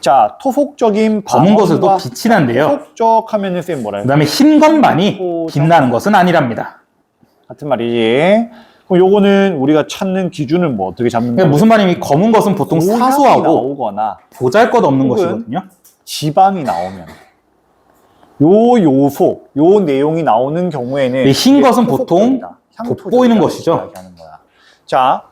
자, 토속적인 검은 것에도 빛이 난대요. 토속적하면은 쌤 뭐라 해? 그다음에 흰 것만이 빛나는 것은 아니랍니다. 같은 말이지. 그럼 요거는 우리가 찾는 기준은 뭐 어떻게 잡는 거야? 무슨 말이냐면 검은 것은 보통 사소하고 나오거나 보잘것없는 것이거든요. 지방이 나오면 요 요소, 요 내용이 나오는 경우에는 흰 것은 보통 돋보이는 것이죠. 자,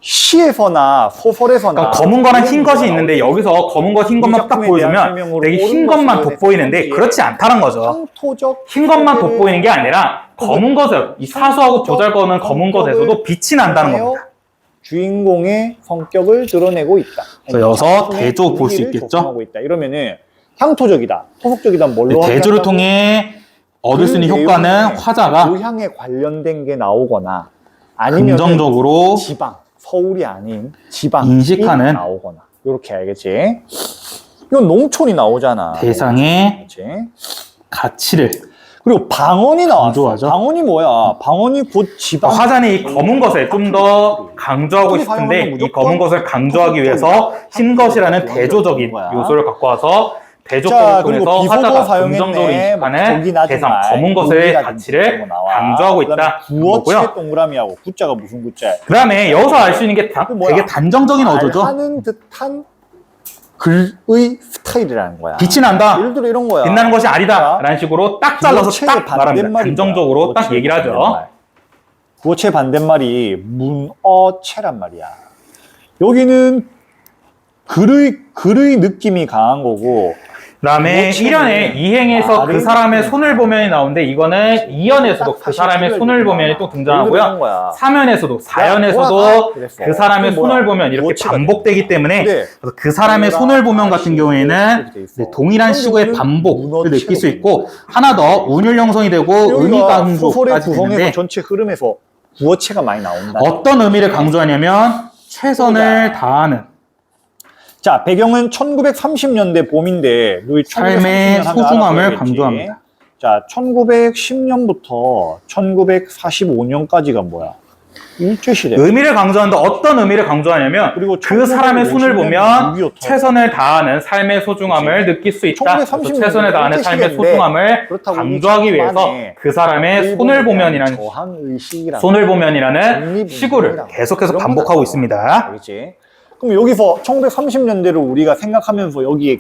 시에서나 소설에서나 그러니까 검은 거랑 흰 것이 있는데 여기서 검은 것, 흰 것만 딱 보여주면 되게 흰 것만 돋보이는데 그렇지 않다는 거죠. 흰 것만 돋보이는 게 아니라 검은 것에, 이 사소하고 보잘것없는 검은 것에서도 빛이 난다는 겁니다. 주인공의 성격을 드러내고 있다. 그래서 대조 볼 수 있겠죠. 이러면은 향토적이다, 토속적이다 뭘로 대조를 통해 얻을 수 있는 효과는 화자가 교향에 관련된 게 나오거나 아니면 긍정적으로 지방, 서울이 아닌 지방이 인식하는 나오거나 이렇게 알겠지? 이건 농촌이 나오잖아. 대상의 가치를 그리고 방언이 나왔어. 강조하죠. 방언이 뭐야? 방언이 곧 지방. 화자는 이 검은 것에 좀 더 강조하고 싶은데 이 검은 것을 강조하기 위해서 흰 것이라는 대조적인 요소를 갖고 와서 대조법을 통해서 화자가 긍정적으로 인식하는 대상, 검은 것의 가치를 강조하고 있다. 구어체 동그라미하고 구자가 무슨 구자야? 그 다음에 여기서 알 수 있는 게 되게 단정적인 어조죠. 하는 듯한 글의 스타일이라는 거야. 빛이 난다. 예를 들어 이런 거야. 빛나는 것이 아니다. 라는 식으로 딱 잘라서 딱 말합니다. 단정적으로 딱 얘기를 하죠. 구어체 반대말이 문어체란 말이야. 여기는 글의 느낌이 강한 거고, 그다음에 1연에 이행에서 그 사람의 손을 보면이 나오는데 이거는 2연에서도 그 사람의 손을 보면이 또 등장하고요. 3연에서도 4연에서도 그 사람의 손을 보면 이렇게 반복되기 때문에 그래서 그 사람의 손을 보면 같은 경우에는 동일한 시구의 반복을 느낄 수 있고 하나 더 운율 형성이 되고 의미 강조까지 되는데 전체 흐름에서 구어체가 많이 나온다. 어떤 의미를 강조하냐면 최선을 다하는 자, 배경은 1930년대 봄인데 삶의 소중함을 강조합니다. 자, 1910년부터 1945년까지가 뭐야? 일제시대. 의미를 강조한다. 어떤 의미를 강조하냐면 그리고 그 사람의 손을 1950년 보면 6.25 최선을 다하는 삶의 소중함을 느낄 수 있다. 그래서 1930년 최선을 다하는 삶의 일제시대인데 소중함을 그렇다고 강조하기 위해서 그 사람의 손을 보면이라는 저항의식이라는 손을 보면이라는 독립운동이라는 시구를 계속해서 이런 반복하고 거다. 있습니다. 알겠지? 그럼 여기서 1930년대를 우리가 생각하면서 여기에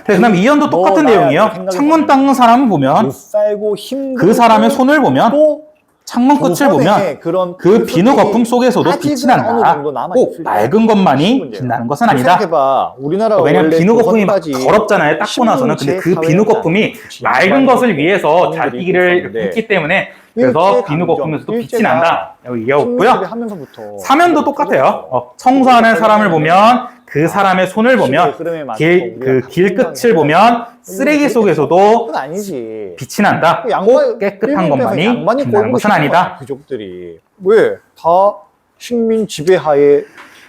그다음 2연도 똑같은 내용이에요. 창문 닦는 사람을 보면 못 살고 힘들고 그 사람의 손을 보면 또 창문 끝을 보면 그런 그 비누 거품 속에서도 빛이 난다. 꼭 맑은 것만이 빛나는 것은 아니다. 생각해봐. 우리나라 왜냐면 비누 거품이 막 더럽잖아요. 닦고 나서는. 근데 그 비누 거품이 맑은 것을 위해서 잘 띠기를 했기 때문에 그래서 비누 거품에서도 빛이 난다. 여기 이해했고요. 3연도 똑같아요. 청소하는 사람을 보면 그 사람의 손을 보면 길 끝을 보면 쓰레기 속에서도 그건 아니지. 빛이 난다. 꼭 깨끗한 것만이 빛나는 것은 아니다. 귀족들이 왜? 다 식민 지배하에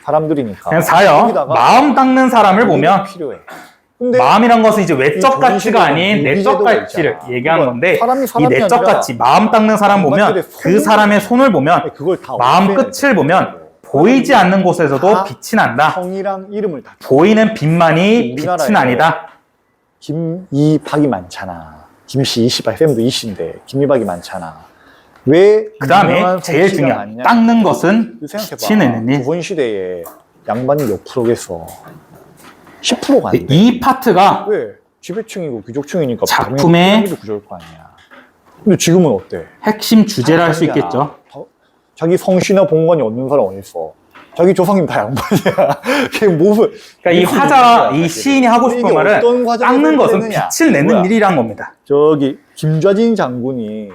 사람들이니까. 그냥 4연 마음 닦는 사람을 보면 필요해. 근데 마음이란 것은 이제 외적 가치가 아닌 내적 가치를 얘기하는 건데 이 내적 가치, 마음 닦는 사람 보면 그 사람의 손을 보면 마음 끝을 보면 보이지 않는 곳에서도 빛이 난다. 성이랑 이름을 다 보이는 빛만이 빛은 아니다. 김이박이 많잖아. 김씨, 이씨박, 쌤도 이씨인데 김이박이 많잖아. 왜? 그 다음에 제일 중요한 닦는 것은 빛이 내는 일. 조선 시대에 양반이 몇 프로겠어? 10%가 안 돼. 이 파트가 왜? 지배층이고 귀족층이니까 작품의 구조일 거 아니야. 근데 지금은 어때? 핵심 주제를 할 수 있겠죠. 자기 성씨나 본관이 없는 사람 어디 있어? 자기 조상님 다 양반이야. 걔 몸을. 그러니까 이 화자, 이 시인이 하고 싶은 말은 닦는 것은 빛을 내는 일이란 겁니다. 저기 김좌진 장군이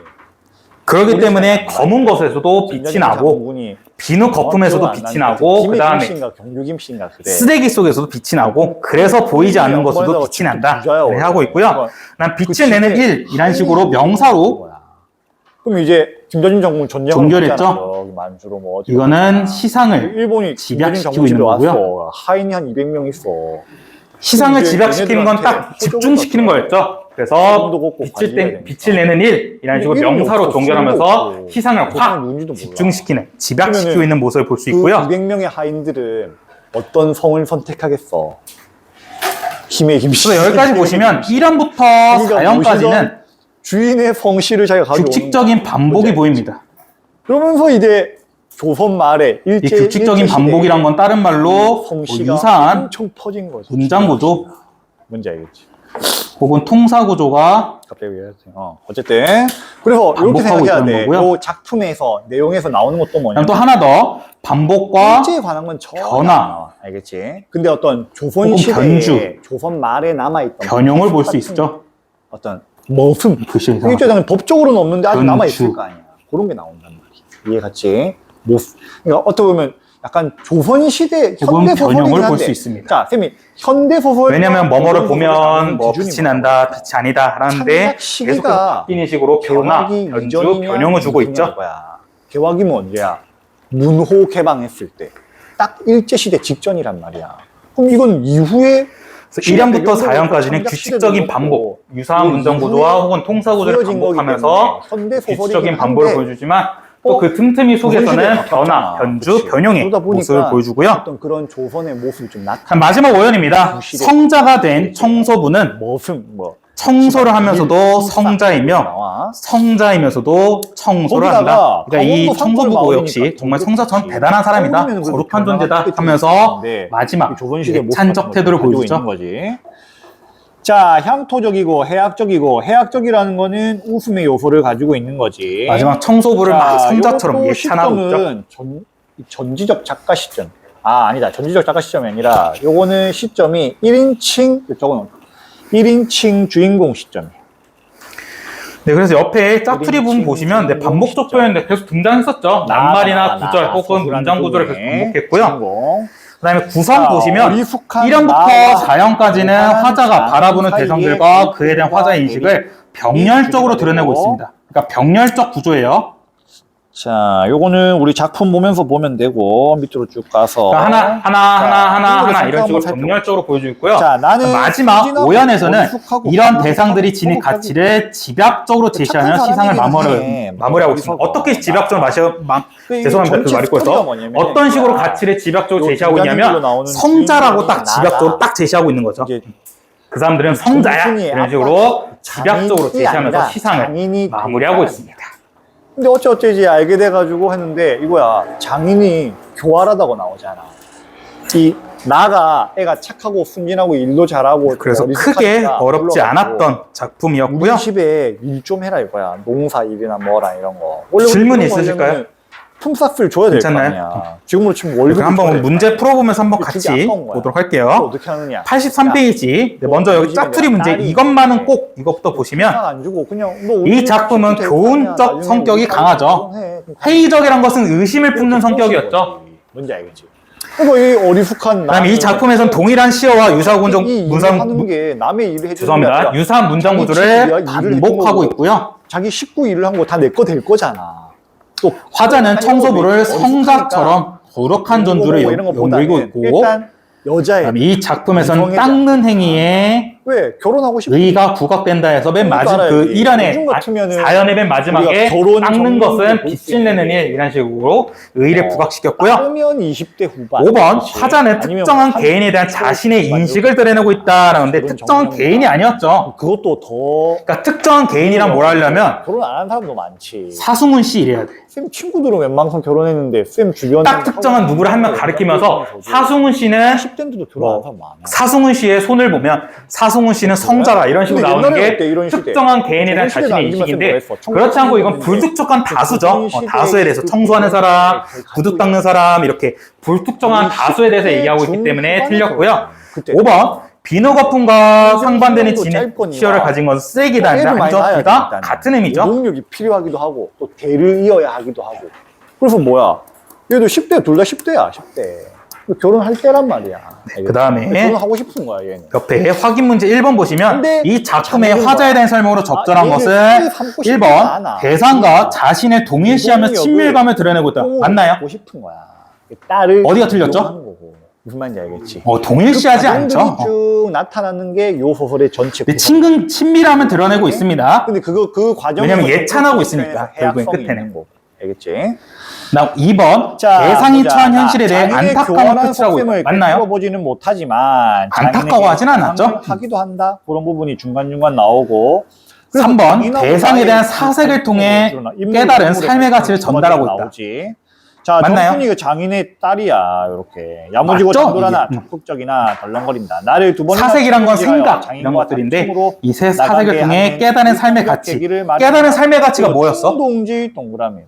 그렇기 때문에 검은 것에서도 빛이 나고 비누 거품에서도 빛이 나고 그 다음에 쓰레기 속에서도 빛이 나고 그래서 보이지 않는 것에도 빛이 난다 하고 있고요. 난 빛을 내는 일이란 식으로 명사로 그럼 이제 김좌진 장군 종결했죠. 만주로 뭐 어디 이거는 시상을 일본이 집약시키고 있는 거고요. 하인이 한 200명 있어. 시상을 집약시키는 건 딱 집중시키는 거였죠. 그래서 빛을 내는 일이라는 식으로 명사로 종결하면서 시상을 확 집중시키는, 집약시키고 있는 모습을 볼 수 있고요. 200명의 하인들은 어떤 성을 선택하겠어? 힘의 김씨. 그래서 여기까지 보시면 1연부터 4연까지는 주인의 성씨를 자기가 가지고 규칙적인 반복이 보입니다. 그러면서 이제 조선 말에 이 규칙적인 반복이란 건 다른 말로 유사한 엄청 퍼진 거죠. 문장 구조, 뭔지 알겠지? 혹은 통사 구조가 갑자기 왜 어쨌든 그래서 이렇게 생각해야 돼. 이 작품에서 내용에서 나오는 것도 뭐냐면 또 하나 더 반복과 일제에 관한 건 변화, 알겠지? 근데 어떤 조선 시대에 조선 말에 남아있던 변형을 볼 수 있죠. 어떤 머슴 일제장은 법적으로는 없는데 아직 남아있을 거 아니야. 그런 게 나온단 말이야. 이해갔지? 그러니까 어떻게 보면 약간 조선시대 현대 변형을 볼 수 있습니다. 자, 쌤이 현대 소설 왜냐하면 뭐뭐를 보면 뭐 빛이 난다, 빛이 아니다 하는데 계속 바뀌는 식으로 변화, 변주, 변형을 주고 있죠. 개화기는 언제야? 문호 개방했을 때. 딱 일제시대 직전이란 말이야. 그럼 이건 이후에 1연부터 4연까지는 규칙적인 반복, 유사한 문장 구조와 혹은 통사 구조를 반복하면서 규칙적인 반복을 보여주지만 또 그 틈틈이 속에서는 변화, 변주, 변형의 모습을 보여주고요. 어떤 그런 조선의 모습이 좀 마지막 5연입니다. 성자가 된 청소부는 청소를 하면서도 성자이면서도 청소를 한다. 그러니까 이 청소부고 역시 정말 성자처럼 대단한 사람이다, 거룩한 존재다 하면서 마지막 예찬적 태도를 보여주죠. 자, 향토적이고 해학적이라는 거는 웃음의 요소를 가지고 있는 거지. 마지막 청소부를 막 성자처럼 예찬하고 있죠. 전지적 작가 시점. 아니다. 전지적 작가 시점이 아니라 요거는 시점이 1인칭, 이쪽은 1인칭 주인공 시점이에요. 네, 그래서 옆에 짜투리 부분 보시면 네, 반복적 표현인데 계속 등장했었죠. 낱말이나 구절 혹은 문장 구조를 계속 반복했고요. 그 다음에 구성 보시면 1연부터 4연까지는 화자가 바라보는 대상들과 그에 대한 화자의 인식을 병렬적으로 드러내고 있습니다. 그러니까 병렬적 구조예요. 자, 요거는 우리 작품 보면서 보면 되고 밑으로 쭉 가서 그러니까 하나 이런 식으로 병렬적으로 보여주고 있고요. 자, 나는 마지막 5연에서는 이런 대상들이 지닌 가치를 집약적으로 제시하는 시상을 마무리하고 있습니다. 어떻게 집약적으로 죄송합니다. 그 말이 꼬여서 어떤 식으로 가치를 집약적으로 제시하고 있냐면 성자라고 딱 집약적으로 딱 제시하고 있는 거죠. 그 사람들은 성자야 이런 식으로 집약적으로 제시하면서 시상을 마무리하고 있습니다. 근데 어찌 알게 돼가지고 했는데 이거야, 장인이 교활하다고 나오잖아. 이 나가 애가 착하고 순진하고 일도 잘하고 그래서 크게 어렵지 않았던 작품이었고요. 우리 집에 일 좀 해라 이거야. 농사 일이나 뭐라 이런 거. 질문 있으실까요? 품삯을 줘야 될 거 아니야. 지금으로 치면 월급 한번 문제 풀어보면서 한번 같이 보도록 할게요. 어떻게 하느냐. 83페이지. 네, 먼저 여기 짜투리 문제 이것만은 꼭 이것부터 보시면 안 주고 그냥 이 작품은 교훈적 성격이 강하죠. 회의적이란 것은 의심을 품는 성격이었죠. 뭔지 알겠지? 그리고 이 어리숙한 그다음에 이 작품에서는 동일한 시어와 유사한 죄송합니다. 유사한 문장 구조를 반복하고 있고요. 자기 식구 일을 한 거 다 내 거 될 거잖아. 또 화자는 청소부를 성자처럼 거룩한 존재를 연기고 있고, 일단 여자의 이 작품에서는 닦는 행위에 왜 결혼하고 싶어? 의가 부각된다 해서 맨 마지막 그 1연의 4연의 맨 마지막에 닦는 것은 빛을 내는 일 이런 식으로 의를 부각시켰고요. 따르면 20대 후반. 5번 화자는 특정한 개인에 대한 자신의 인식을 드러내고 있다라는데 특정한 개인이 아니었죠. 그것도 더 그러니까 특정한 개인이란 뭘 하려면 결혼 안 한 사람도 많지. 사승훈 씨 이래야 돼. 쌤 친구들은 웬만큼 결혼했는데 쌤 주변 딱 특정한 누구를 한 명 가리키면서 사승훈 씨는 10대인데도 결혼한 사람 많아. 사승훈 씨의 손을 보면 사승훈 씨는 성자라 이런 식으로 나오는 게 특정한 개인에 대한 자신의 인식인데 그렇지 않고 이건 불특정한 다수죠. 다수에 대해서 청소하는 사람, 구두 닦는 사람 이렇게 불특정한 다수에 대해서 얘기하고 있기 때문에 틀렸고요. 5번 비누 거품과 상반되는 시어를 가진 것은 쓰레기다. 아니죠? 같은 의미죠. 노동력이 필요하기도 하고 또 대를 이어야 하기도 하고. 그래서 뭐야? 얘도 10대 둘 다 10대야 10대. 결혼할 때란 말이야. 네, 그 다음에 결혼하고 싶은 거야 얘는. 옆에 확인 문제 1번 보시면 이 작품의 화자에 대한 설명으로 적절한 것은 1번 대상과 자신의 동일시하며 친밀감을 드러내고 있다. 맞나요? 하고 싶은 거야. 딸을 어디가 틀렸죠? 무슨 말인지 알겠지? 동일시하지 않죠. 쭉 나타나는 게 요 소설의 전체. 친밀함을 드러내고 있습니다. 근데 그 과정. 왜냐면 예찬하고 있으니까 결국엔 끝에는. 알겠지? 2번 대상이 처한 현실에 대해 안타까운 끝이라고 맞나요? 보지는 못하지만 안타까워하진 않았죠? 하기도 한다. 그런 부분이 중간중간 나오고. 3번 대상에 대한 사색을 통해 깨달은 삶의 가치를 전달하고 있다. 자, 맞나요? 정순이가 장인의 딸이야. 이렇게 야무지고 단돌하나 적극적이나 덜렁거린다. 나를 두 번 사색이란 건 생각 이런 것들인데 이 세 사색을 통해 깨달은 삶의 가치. 깨달은 삶의 가치가 뭐였어? 동지 동그라미.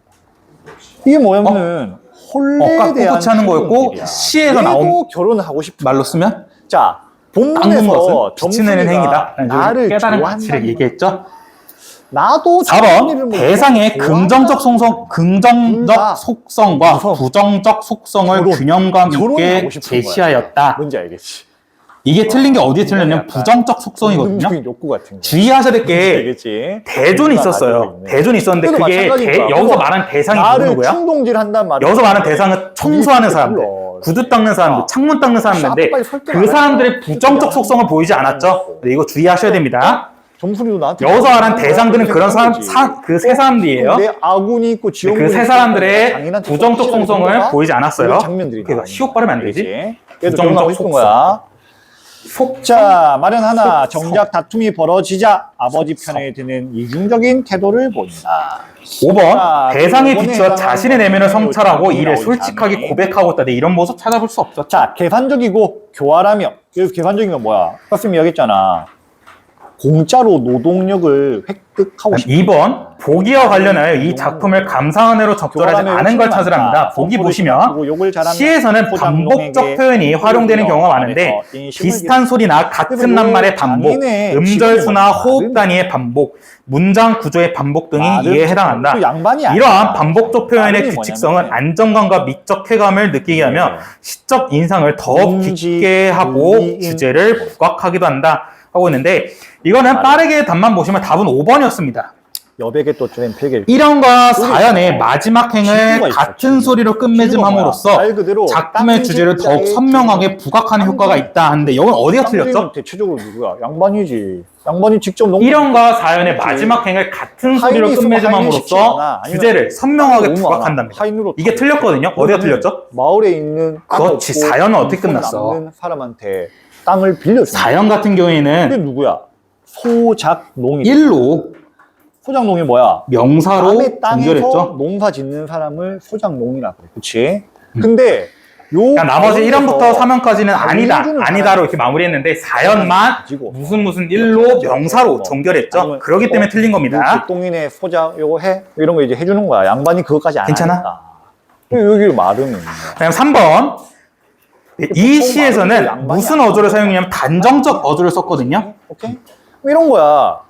이게 뭐냐면은 홀레에 대한 하는 거였고 시에서 나온 결혼을 하고 싶은 말로 쓰면 자 본문에서 빛이 내는 행위다. 나를 깨달은 가치를 얘기했죠. 나도 4번 대상의 긍정적 속성과 부정적 속성을 균형감 있게 제시하였다. 뭔지 알겠지? 이게 틀린 게 어디에 틀렸냐면 부정적 속성이거든요. 주의하셔야 될 게 대존이 있었어요. 대존이 있었는데 그게 여기서 말하는 대상이 누구야? 여기서 말하는 대상은 청소하는 사람들, 구두 닦는 사람들, 창문 닦는 사람들인데 그 사람들의 부정적 속성을 보이지 않았죠. 이거 주의하셔야 됩니다. 여기서 말한 대상들은 그런 그 세 사람들이에요. 그 세 사람들의 부정적 속성을 보이지 않았어요. 시옷 바르면 안 되지. 부정적 속성. 자, 마련 하나. 정작 다툼이 벌어지자 아버지 편에 드는 이중적인 태도를 본다. 5번 대상에 비추어 자신의 내면을 성찰하고 이를 솔직하게 고백하고 있다. 이런 모습 찾아볼 수 없죠. 자, 계산적이고 교활하며. 그래서 계산적인 건 뭐야? 선생님이 얘기했잖아. 공짜로 노동력을 획득하고 싶다. 2번 보기와 관련하여 이 작품을 감상원으로 적절하지 않은 걸 찾으랍니다. 보기 보시면 시에서는 반복적 표현이 활용되는 경우가 많은데 비슷한 소리나 같은 낱말의 반복, 음절수나 호흡 단위의 반복, 문장 구조의 반복 등이 이에 해당한다. 이러한 반복적 표현의 규칙성은 안정감과 미적 쾌감을 느끼게 하며 시적 인상을 더욱 깊게 하고 주제를 부각하기도 한다 하고 있는데 이거는 빠르게 답만 보시면 답은 5번이었습니다. 여백의 또 젬필 1형과 4형의 마지막 행을 같은 소리로 끝맺음함으로써 작품의 주제를 더욱 선명하게 부각하는 효과가 있다 하는데 이건 어디가 틀렸죠? 대체적으로 누구야? 양반이지. 양반이 직접 1형과 4형의 마지막 행을 같은 소리로 끝맺음함으로써 주제를 선명하게 부각한답니다. 이게 틀렸거든요. 어디가 틀렸죠? 마을에 있는 그렇지. 4형은 어떻게 끝났어? 사람한테 땅을 빌려줘. 4형 같은 경우에는 이게 누구야? 소작농이. 1로 소작농이 뭐야? 명사로 남의 땅에서 연결했죠. 농사 짓는 사람을 소작농이라 그래. 그렇지? 근데 요 그러니까 나머지 1형부터 3형까지는 아니다, 알려주는 아니다로 이렇게 마무리했는데 4형만 무슨 1로 명사로 종결했죠. 그렇기 때문에 틀린 겁니다. 동인의 소작 요거 해? 이런 거 이제 해주는 거야. 양반이 그것까지 안 괜찮아? 하니까. 여기 말은 그다음 3번. 이 시에서는 무슨 어조를 사용했냐면 단정적 어조를 썼거든요. 오케이? 이런 거야.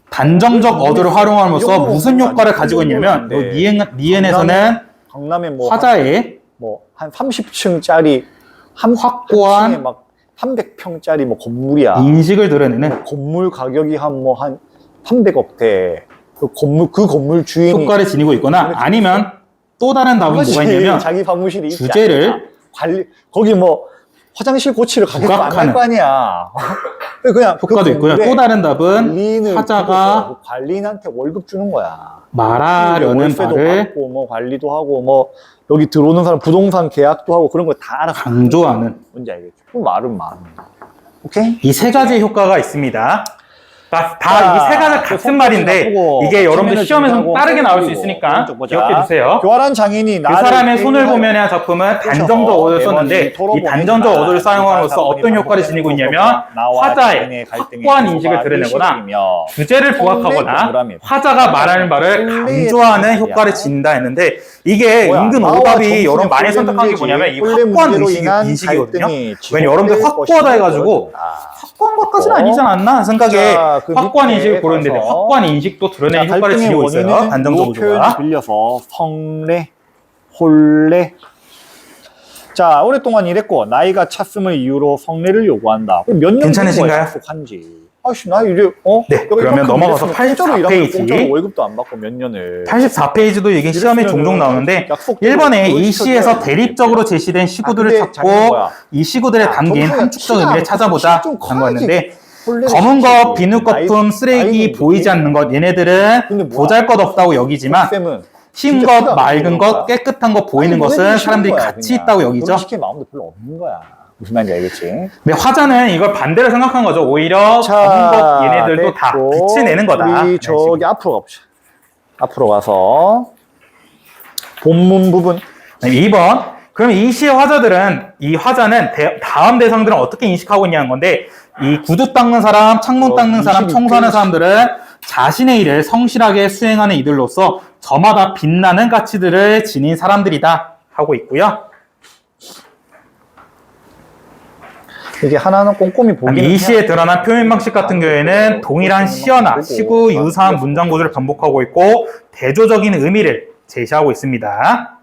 단정적 어조를 활용함으로써 무슨 효과를 가지고 있냐면 니엔에서는 강남에 뭐 화자의 한 30층짜리 확고한 막 300평짜리 뭐 건물이야. 인식을 드러내는 건물 가격이 한 300억대. 그 건물 주인이 효과를 지니고 있거나 아니면 또 다른 답은 뭐가 있냐면 자기 사무실이 주제를 관리 거기 뭐 화장실 고치러 가겠다 안 할 거 아니야. 그냥 효과도 있고요. 또 다른 답은 화자가 관리인한테 월급 주는 거야. 말하려는 월세도 말을 받고 뭐 관리도 하고 뭐 여기 들어오는 사람 부동산 계약도 하고 그런 거 다 알아. 강조하는. 뭔지 알겠죠? 그 말은 많은. 오케이? 이 세 가지 효과가 있습니다. 다 이 세 가지 같은 말인데 이게 여러분들 시험에서 빠르게 나올 수 있으니까 기억해 주세요. 교활한 장인이 그 사람의 손을 보면의 작품은 단정적 어조를 썼는데 이 단정적 어조를 사용함으로써 어떤 효과를 지니고 있냐면 화자의 확고한 인식을 드러내거나 주제를 부각하거나 화자가 말하는 바를 강조하는 효과를 지닌다 했는데 이게 은근 오답이 여러분 많이 선택한 게 뭐냐면 이 확고한 인식이거든요. 왜냐면 여러분들 확고하다 해가지고 확고한 것까지는 아니지 않나 생각에 확고한 인식을 고르는데 확고한 인식도 드러내는 효과를 지니고 있어요. 단정적 어조가. 빌려서 성례, 혼례. 자, 오랫동안 일했고 나이가 찼음을 이유로 성례를 요구한다. 몇 년 괜찮으신가요? 약속한지. 아씨, 나 이제 네, 그러면 넘어가서 84페이지. 월급도 안 받고 몇 년을. 84페이지도 이게 시험에 종종 나오는데 1번에 이 시에서 대립적으로 제시된 시구들을 찾고 이 시구들에 담긴 함축적 의미를 찾아보자 한 거였는데 검은 것, 비누거품, 쓰레기, 보이지 않는 것 얘네들은 보잘것없다고 여기지만 흰 것, 맑은 것, 깨끗한 것, 보이는 것은 사람들이 가치 있다고 여기죠. 시킬 마음도 별로 없는 거야. 무슨 말인지 알겠지? 근데 화자는 이걸 반대로 생각한 거죠. 오히려 검은 것 얘네들도 다 빛을 내는 거다. 우리 저기 앞으로 가보자. 앞으로 가서 본문 부분 2번. 그럼 이 시의 화자들은 이 화자는 다음 대상들은 어떻게 인식하고 있냐는 건데 이 구두 닦는 사람, 창문 닦는 사람, 청소하는 사람들은 자신의 일을 성실하게 수행하는 이들로서 저마다 빛나는 가치들을 지닌 사람들이다 하고 있고요. 이게 하나는 꼼꼼히 보기. 이 시에 드러난 표현 방식 같은 경우에는 동일한 시어나 시구, 유사한 문장 구조를 반복하고 있고 대조적인 의미를 제시하고 있습니다.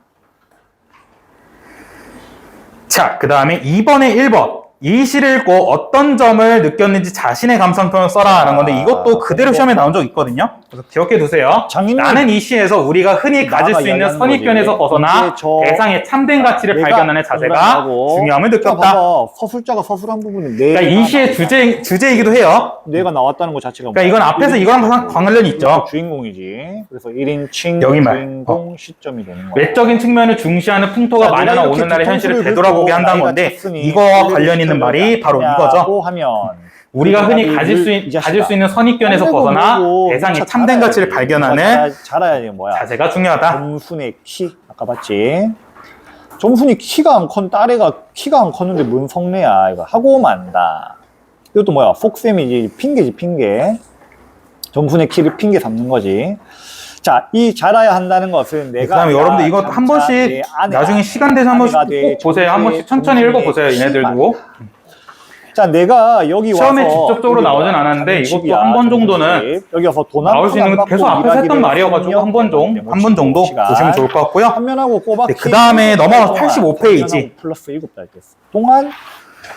자, 그 다음에 2번에 1번. 이 시를 읽고 어떤 점을 느꼈는지 자신의 감상평을 써라 하는 건데 이것도 그대로 시험에 나온 적 있거든요. 그래서 기억해 두세요. 나는 이 시에서 우리가 흔히 가질 수 있는 선입견에서 벗어나 대상의 참된 가치를 발견하는 자세가 중요함을 느꼈다. 서술자가 서술한 부분이 그러니까 이 시의 주제이기도 해요. 뇌가 나왔다는 것 자체가 그러니까 이건 앞에서 이거랑 관련이 있죠. 주인공이지. 그래서 1인칭 여기 말. 주인공 시점이 되는 거야. 외적인 측면을 중시하는 풍토가 만연한 오늘날의 현실을 되돌아보게 한다는 건데 이거와 관련 있는 말이 바로 이거죠. 하면 우리가 흔히 가질 수 있는 선입견에서 벗어나 대상의 참된 가치를 발견하는 자세가 중요하다. 점순의 키 아까 봤지? 점순이 키가 안 컸는데 딸애가 키가 안 컸는데 뭔 성내야 이거 하고 만다. 이것도 뭐야? 폭셈이지. 핑계지, 핑계. 점순의 키를 핑계 삼는 거지. 자, 이 잘해야 한다는 것은 내가. 그다음에 여러분들 이거 한 번씩 나중에 시간 되서 한 번씩 꼭 보세요. 한 번씩 천천히 읽어보세요. 얘네들도. 자, 내가 여기 와서 시험에 직접적으로 나오진 않았는데 이것도 한 번 정도는 여기 와서 돈 나올 수 있는 거 계속 앞에서 했던 말이어가지고 한 번 정도 보시면 좋을 것 같고요. 한면하고 꼬박. 네, 그 다음에 넘어가서 85페이지. 플러스 7달 됐어.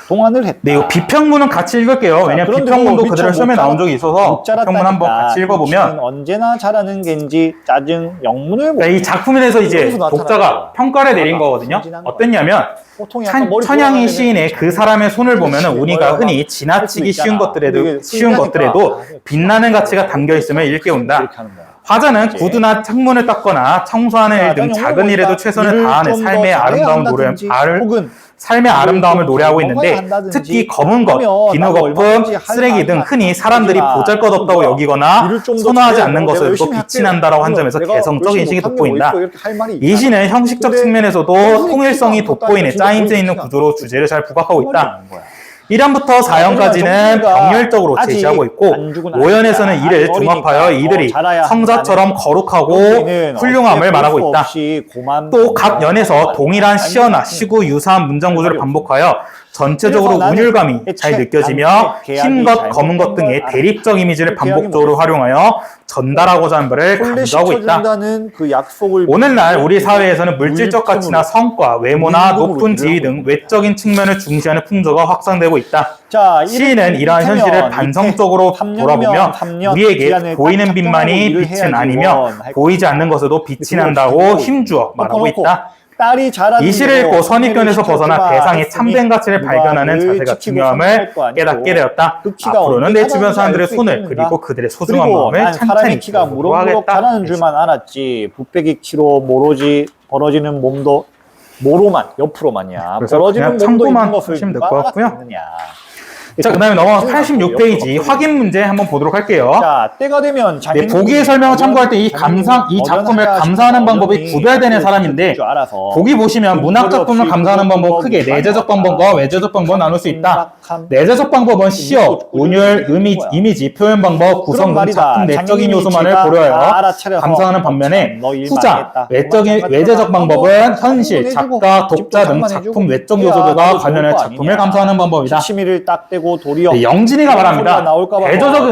동안을 했다. 네, 이거 비평문은 같이 읽을게요. 왜냐면 비평문도 그대로 시험에 나온 적이 있어서 비평문 한번 같이 읽어보면 언제나 잘하는 겐지 짜증 영문을 그러니까 이 작품에 대해서 이제 독자가 평가를 내린 거거든요. 어땠냐면 천양희 시인의 그 사람의 손을 보면은 우리가 흔히 지나치기 쉬운 것들에도 빛나는 가치가 담겨 있음을 일깨운다. 화자는 구두나 창문을 닦거나 청소하는 일 등 작은 일에도 최선을 다하는 삶의 아름다움을 노래하고 있는데 특히 검은 것, 비누거품, 쓰레기 등 흔히 사람들이 보잘것없다고 여기거나 선호하지 않는 것으로도 빛이 난다라고 한 점에서 개성적 인식이 돋보인다. 이 시는 형식적 측면에서도 통일성이 돋보이는 짜임새 있는 구조로 주제를 잘 부각하고 있다. 1연부터 4연까지는 병렬적으로 제시하고 있고 5연에서는 이를 종합하여 이들이 성자처럼 거룩하고 훌륭함을 말하고 있다. 또 각 연에서 동일한 시어나 시구, 유사한 문장 구조를 반복하여 전체적으로 운율감이 잘 느껴지며 흰 것, 검은 것 등의 대립적 이미지를 반복적으로 활용하여 전달하고자 하는 바를 강조하고 있다. 오늘날 우리 사회에서는 물질적 가치나 성과, 외모나 높은 지위 등 외적인 측면을 중시하는 풍조가 확산되고 있다. 시인은 이러한 현실을 반성적으로 돌아보며 우리에게 보이는 빛만이 빛은 아니며 보이지 않는 것에도 빛이 난다고 힘주어 말하고 있다. 이 시를 읽고 선입견에서 벗어나 대상의 참된 가치를 발견하는 자세가 중요함을 깨닫게 되었다. 앞으로는 내 주변 사람들의 손을 그리고 그들의 소중한 마음을 찬찬히 키가 무럭무럭 자라는 줄만 알았지. 부패기 키로 벌어지는 몸도 모로만 옆으로만이야. 벌어지는 몸도 있는 것을 하시면 될 것 같고요. 누가 자, 그 다음에 넘어가서 86페이지 확인 문제 한번 보도록 할게요. 자, 때가 되면 네, 보기의 설명을 참고할 때 이 작품을 감상하는 방법이 구별되는 사람인데, 보기 보시면 문학 작품을 감상하는 방법 크게 내재적 방법과 외재적 방법을 나눌 수 있다. 내재적 방법은 시어, 운율, 이미지, 표현 방법, 구성 등 작품 내적인 요소만을 고려하여 감상하는 반면에 후자, 외재적 방법은 현실, 작가, 독자 등 작품 외적 요소들과 관련해 작품을 감상하는 방법이다. 네, 영진이가 말합니다. 대조적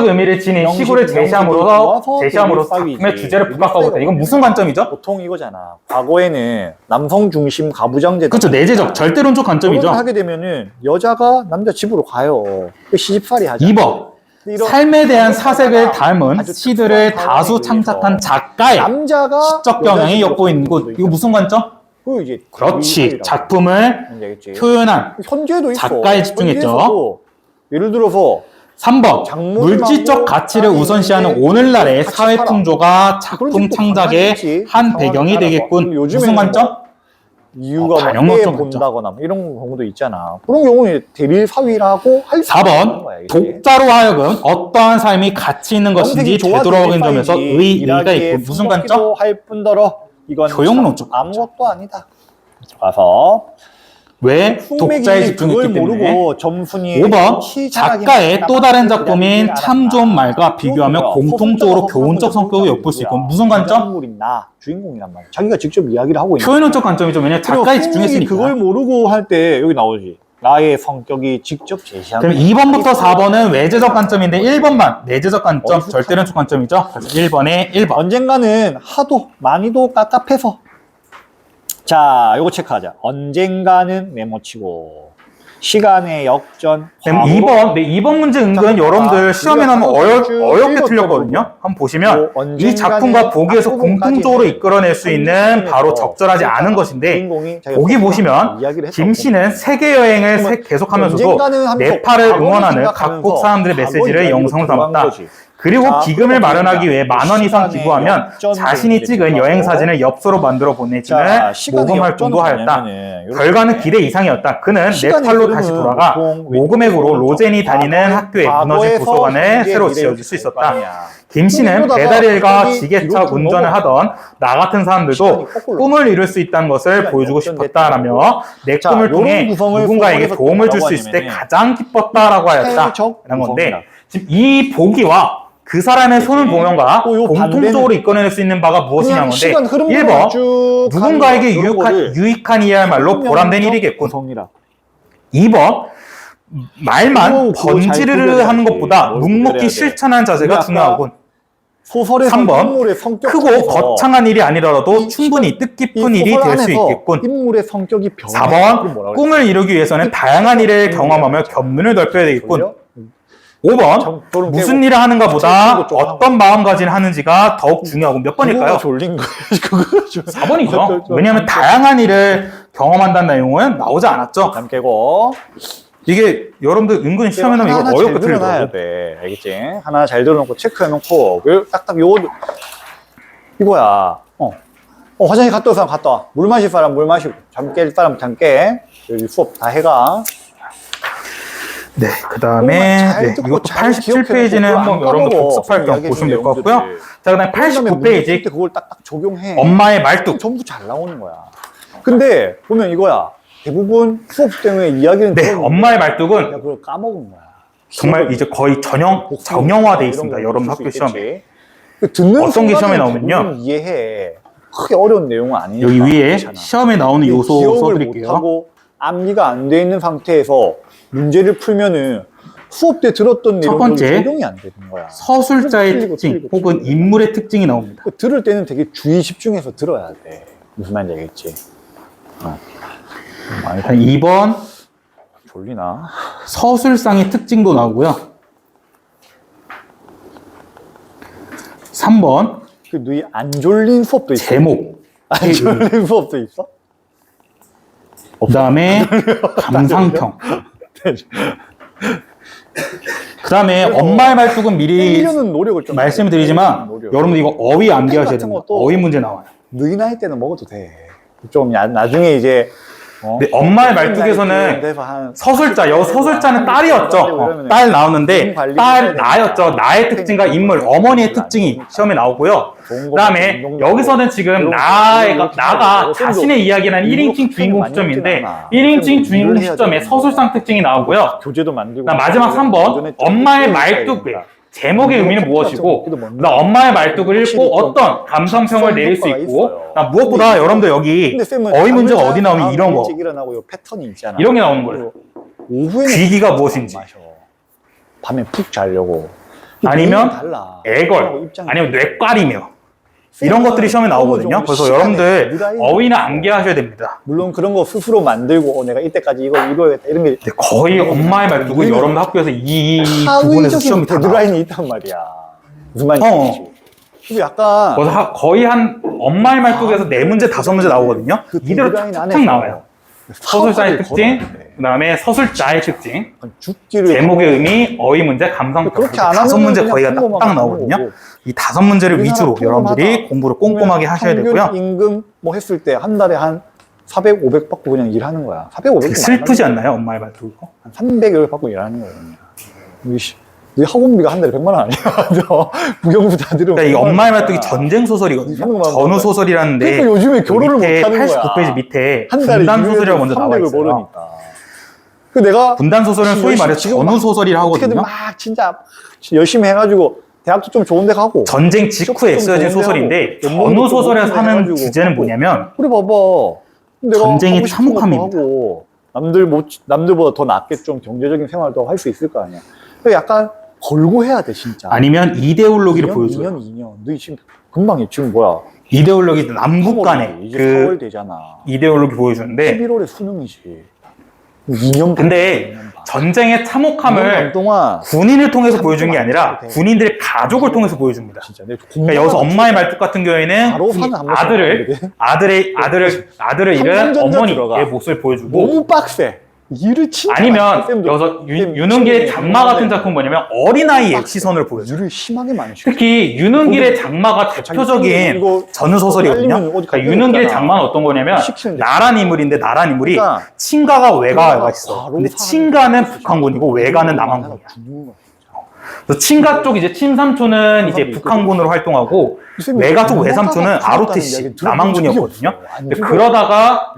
의미를 지닌 시구를 제시함으로써 작품의 주제를 부각하고 있다. 이건 무슨 관점이죠? 보통 이거잖아. 과거에는 남성 중심 가부장제. 그렇죠. 내재적, 절대론적 관점이죠. 하게 되면은 여자가 남자 집으로 가요. 시집살이 하죠. 2번. 삶에 대한 사색을 담은 시들을 다수 창작한 작가의 시적 경향이 엿보이는 곳. 이거 무슨 관점? 그렇지. 작품을 표현한 작가에 집중했죠. 예를 들어서 3번. 물질적 가치를 우선시하는 오늘날의 사회 풍조가 작품 창작의 한 배경이 되겠군. 무슨 관점? 이유가 뭐 본다거나 이런 경우도 있잖아. 그런 경우에 대릴 사위라고 할 수 있는 거야. 4번. 독자로 하여금 어떠한 삶이 가치 있는 것인지 되돌아보는 점에서 의의가 있고. 무슨 관점? 할 뿐더러 이건 교육론적 아무것도 아니다. 와서 왜 독자에 집중했기 때문에. 5번. 작가의 또 다른 작품인 참 좋은 말과 비교하며 공통적으로 교훈적 성격을 엿볼 수 있고. 무슨 관점? 주인공이란 말이야. 자기가 직접 이야기를 하고 있는 표현론적 관점이죠. 왜냐면 작가에 집중했으니까. 그걸 모르고 할 때 여기 나오지. 나의 성격이 직접 제시하는. 그럼 2번부터 4번은 외재적 관점인데 1번만 내재적 관점, 절대론적 관점이죠. 그래서 1번에 1번. 언젠가는 하도 많이도 깝깝해서. 자, 요거 체크하자. 언젠가는 메모치고 시간의 역전. 2번 문제 은근 여러분들 시험에 나오면 어렵게 틀렸거든요. 한번 보시면 이 작품과 보기에서 공통적으로 이끌어낼 수 있는 바로 적절하지 않은 것인데, 보기 보시면 김 씨는 세계 여행을 계속하면서도 네팔을 응원하는 각국 사람들의 메시지를 영상으로 담았다. 그리고 기금을 마련하기 위해 10,000원 이상 기부하면 자신이 찍은 여행 사진을 엽서로 만들어 보내지는 모금 활동도 하였다. 결과는 기대 이상이었다. 그는 네팔로 다시 돌아가 모금액으로 로젠이 다니는 학교에 무너진 도서관을 새로 지어줄 수 있었다. 김 씨는 그러다가 배달일과 갑자기 지게차 이렇게 운전을 하던 나 같은 사람들도 시간이 거꾸로 꿈을 이룰 수 있다는 것을 시간이 보여주고 역전됐다고. 싶었다라며 내 자, 꿈을 요런 통해 구성을 누군가에게 소설에서 도움을 줄 수 있을 때 뭐라고 가장 기뻤다라고 하였다. 해적 라는 건데 구성이다. 지금 이 보기와 그 사람의 손을 보면과 또요 공통적으로 이끌어낼 수 있는 바가 무엇이냐는 건데 시간 흐름대로 1번 쭉 누군가에게 가는 거를 유익한 이야말로 보람된 일이겠군. 구성이라. 2번 말만 그거 잘 번지르르 구별해야지. 하는 것보다 뭘 묵묵히 구별해야 돼. 실천한 자세가 우리 중요하군. 소설에서 3번 인물의 성격 크고 중에서 거창한 일이 아니더라도 이 충분히 이 뜻깊은 일이 소설 될 수 안에서 있겠군. 인물의 성격이 변해. 4번 꿈을 이루기 위해서는 다양한 일을 경험하며 견문을 넓혀야 되겠군. 5번 무슨 일을 하는가 보다 어떤 마음가짐을 하는지가 더욱 중요하고 몇 번일까요? 졸린 거예요. 그거 4번이죠. 왜냐하면 다양한 일을 경험한다는 내용은 나오지 않았죠. 잠 깨고 이게 여러분들 은근히 시험에 나오면 이거 하나하나 어렵게 잘 들어놔야 틀리더라고. 돼. 알겠지? 하나 잘 들어놓고 체크해놓고 딱딱 요거 이거야. 화장실 갔다 올 사람 갔다 와. 물 마실 사람 물 마시고 잠 깰 사람 잠 깨. 여기 수업 다 해가. 네, 그 다음에 이것도 87페이지는 한번 여러분들 복습할 겸 보시면 될 것 같고요. 자, 그 다음에 89페이지 그걸 딱딱 적용해. 엄마의 말뚝. 전부 잘 나오는 거야. 근데 보면 이거야. 대부분 수업 때문에 이야기는 네, 들었는데 엄마의 말뚝은 내가 그걸 까먹은 거야. 정말 이제 거의 정형화돼 있습니다. 여러분 학교 시험에. 듣는 어떤 게 시험에 순간은 나오면요. 대부분 이해해. 크게 어려운 내용은 아니니까. 여기 위에 괜찮아. 시험에 나오는 근데 요소 기억을 써드릴게요. 못하고 암기가 안 돼 있는 상태에서 문제를 풀면은 수업 때 들었던 첫 내용이 번째, 적용이 안 되는 거야. 서술자의 틀리고 특징 틀리고 혹은 틀리고. 인물의 특징이 나옵니다. 들을 때는 되게 주의 집중해서 들어야 돼. 무슨 말인지 알겠지? 많이 2번 졸리나? 서술상의 특징도 나오고요. 3번 그 너희 안 졸린 수업도 있어? 제목, 안 졸린 수업도 있어? 그 다음에 감상평, 그 다음에 엄마의 말뚝은 미리 는 노력을 좀 말씀을 드리지만 노력. 여러분들 이거 어휘 암기하셔야 같은 됩니다. 것도 어휘 문제 나와요. 너희 나이 때는 먹어도 돼. 좀 나중에 이제 근데 엄마의 말뚝에서는 서술자, 여 서술자는 딸이었죠. 딸 나오는데 딸 나였죠. 나의 특징과 인물, 어머니의 특징이 시험에 나오고요. 그 다음에 여기서는 지금 나가 자신의 이야기라는 1인칭 주인공 시점인데 1인칭 주인공 시점에 서술상 특징이 나오고요. 교재도 만들고 마지막 3번 엄마의 말뚝 제목의 의미는 무엇이고 엄마의 말뚝을 읽고 어떤 감상평을 내릴 수 있고 무엇보다 여러분들 여기 어휘 문제가 어디 나오면 이런 거 일어나고 요 패턴이 있잖아. 이런 게 나오는 거예요. 오후에는 귀기가 무엇인지 밤에 푹 자려고 아니면 애걸 아니면 뇌꽈리며 이런 것들이 시험에 나오거든요. 그래서 여러분들 어휘는 암기하셔야 됩니다. 물론 그런 거 스스로 만들고 내가 이때까지 이걸 이뤄야겠다 이런 게 거의 엄마의 말뚝은 여러분들 학교에서 이 부분에서 시험이 다 나와요. 데드라인이 있단 말이야. 무슨 말인지 그래서 약간 그래서 거의 한 엄마의 말뚝에서 4문제, 5문제 나오거든요. 이대로 툭툭 나와요. 서술자의 특징, 그 다음에 서술자의 특징, 제목의 의미, 어휘 문제, 감상평. 5문제 거의가 딱 나오거든요. 이 5문제를 위주로 여러분들이 공부를 꼼꼼하게 하셔야 되고요. 임금 뭐 했을 때 한 달에 한 400, 500 받고 그냥 일하는 거야. 400, 500 되게 슬프지 않나요? 엄마의 말뚝. 한 300을 받고 일하는 거예요. 네 학원비가 한 달에 100만 원 아니야? 무경부 다 들으면. 그러니까 이 엄마의 말뚝이 전쟁 소설이거든요. 전후 소설이라는데 그러니까 요즘에 결혼을 못 하는 거야. 89페이지 밑에 한 달에 분단 소설이라고 먼저 나와 있어요. 벌으니까. 그 내가 분단 소설은 소위 말해서 전후 소설이라 어떻게든 하거든요. 막 진짜 열심히 해가지고 대학도 좀 좋은 데 가고 전쟁 직후에 쓰여진 소설인데 전후 소설에서 하는 주제는 뭐냐면 그래 봐봐. 내가 전쟁의 하고 싶은 것도 참혹함입니다. 하고 남들보다 더 낫게 좀 경제적인 생활도 할 수 있을 거 아니야. 그래서 약간 걸고 해야 돼 진짜. 아니면 이데올로기를 보여줘요. 2년. 너 지금 금방 지금 뭐야? 이데올로기 남북 간의 이제 그 4월 되잖아. 이데올로기 보여주는데 11월에 수능이지. 2년 근데 전쟁의 참혹함을 동안 군인을 통해서 보여준 게 아니라 군인들의 가족을 통해서 보여줍니다. 진짜 그러니까 여기서 엄마의 말뚝 같은 경우에는 바로 이 사는 한 번씩 아들을 잃은 어머니의 모습을 보여주고 너무 빡세. 일을 진짜 아니면 많이 여기서 윤은길의 장마 같은 작품 뭐냐면 어린아이의 시선을 보여줘요. 일을 심하게 많이 시켜. 특히 윤은길의 장마가 대표적인 전후 소설이거든요. 그러니까 윤은길의 장마는 어떤 거냐면 나란 인물인데 나란 인물이 그러니까 친가가 외가가 있어. 근데 친가는 북한군이고 외가는 남한군이야. 그래서 친가 쪽 이제 친삼촌은 이제 북한군으로 활동하고 외가 쪽 외삼촌은 ROTC 남한군이었거든요. 근데 그러다가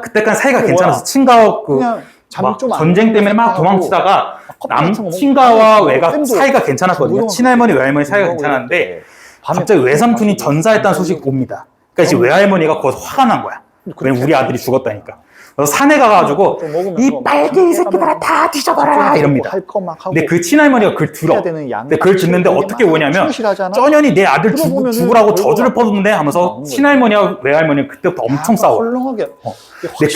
그때까지 사이가 괜찮아서 친가와 막 전쟁 때문에 막 도망치다가 친가와 외가 사이가 괜찮았거든요. 친할머니 외할머니 사이가 괜찮았는데 갑자기 외삼촌이 전사했다는 소식이 옵니다. 그러니까 이제 외할머니가 거기서 화가 난 거야. 왜냐면 우리 아들이 죽었다니까. 그래서 산에 가가지고 이 빨갱이 새끼들아 다 뒤져봐라 이럽니다. 근데 그 친할머니가 그걸 들어. 근데 그걸 듣는데 어떻게 오냐면 쩌년이 내 아들 죽으라고 저주를 퍼붓는데 하면서 친할머니와 외할머니는 그때부터 엄청 싸워. 근데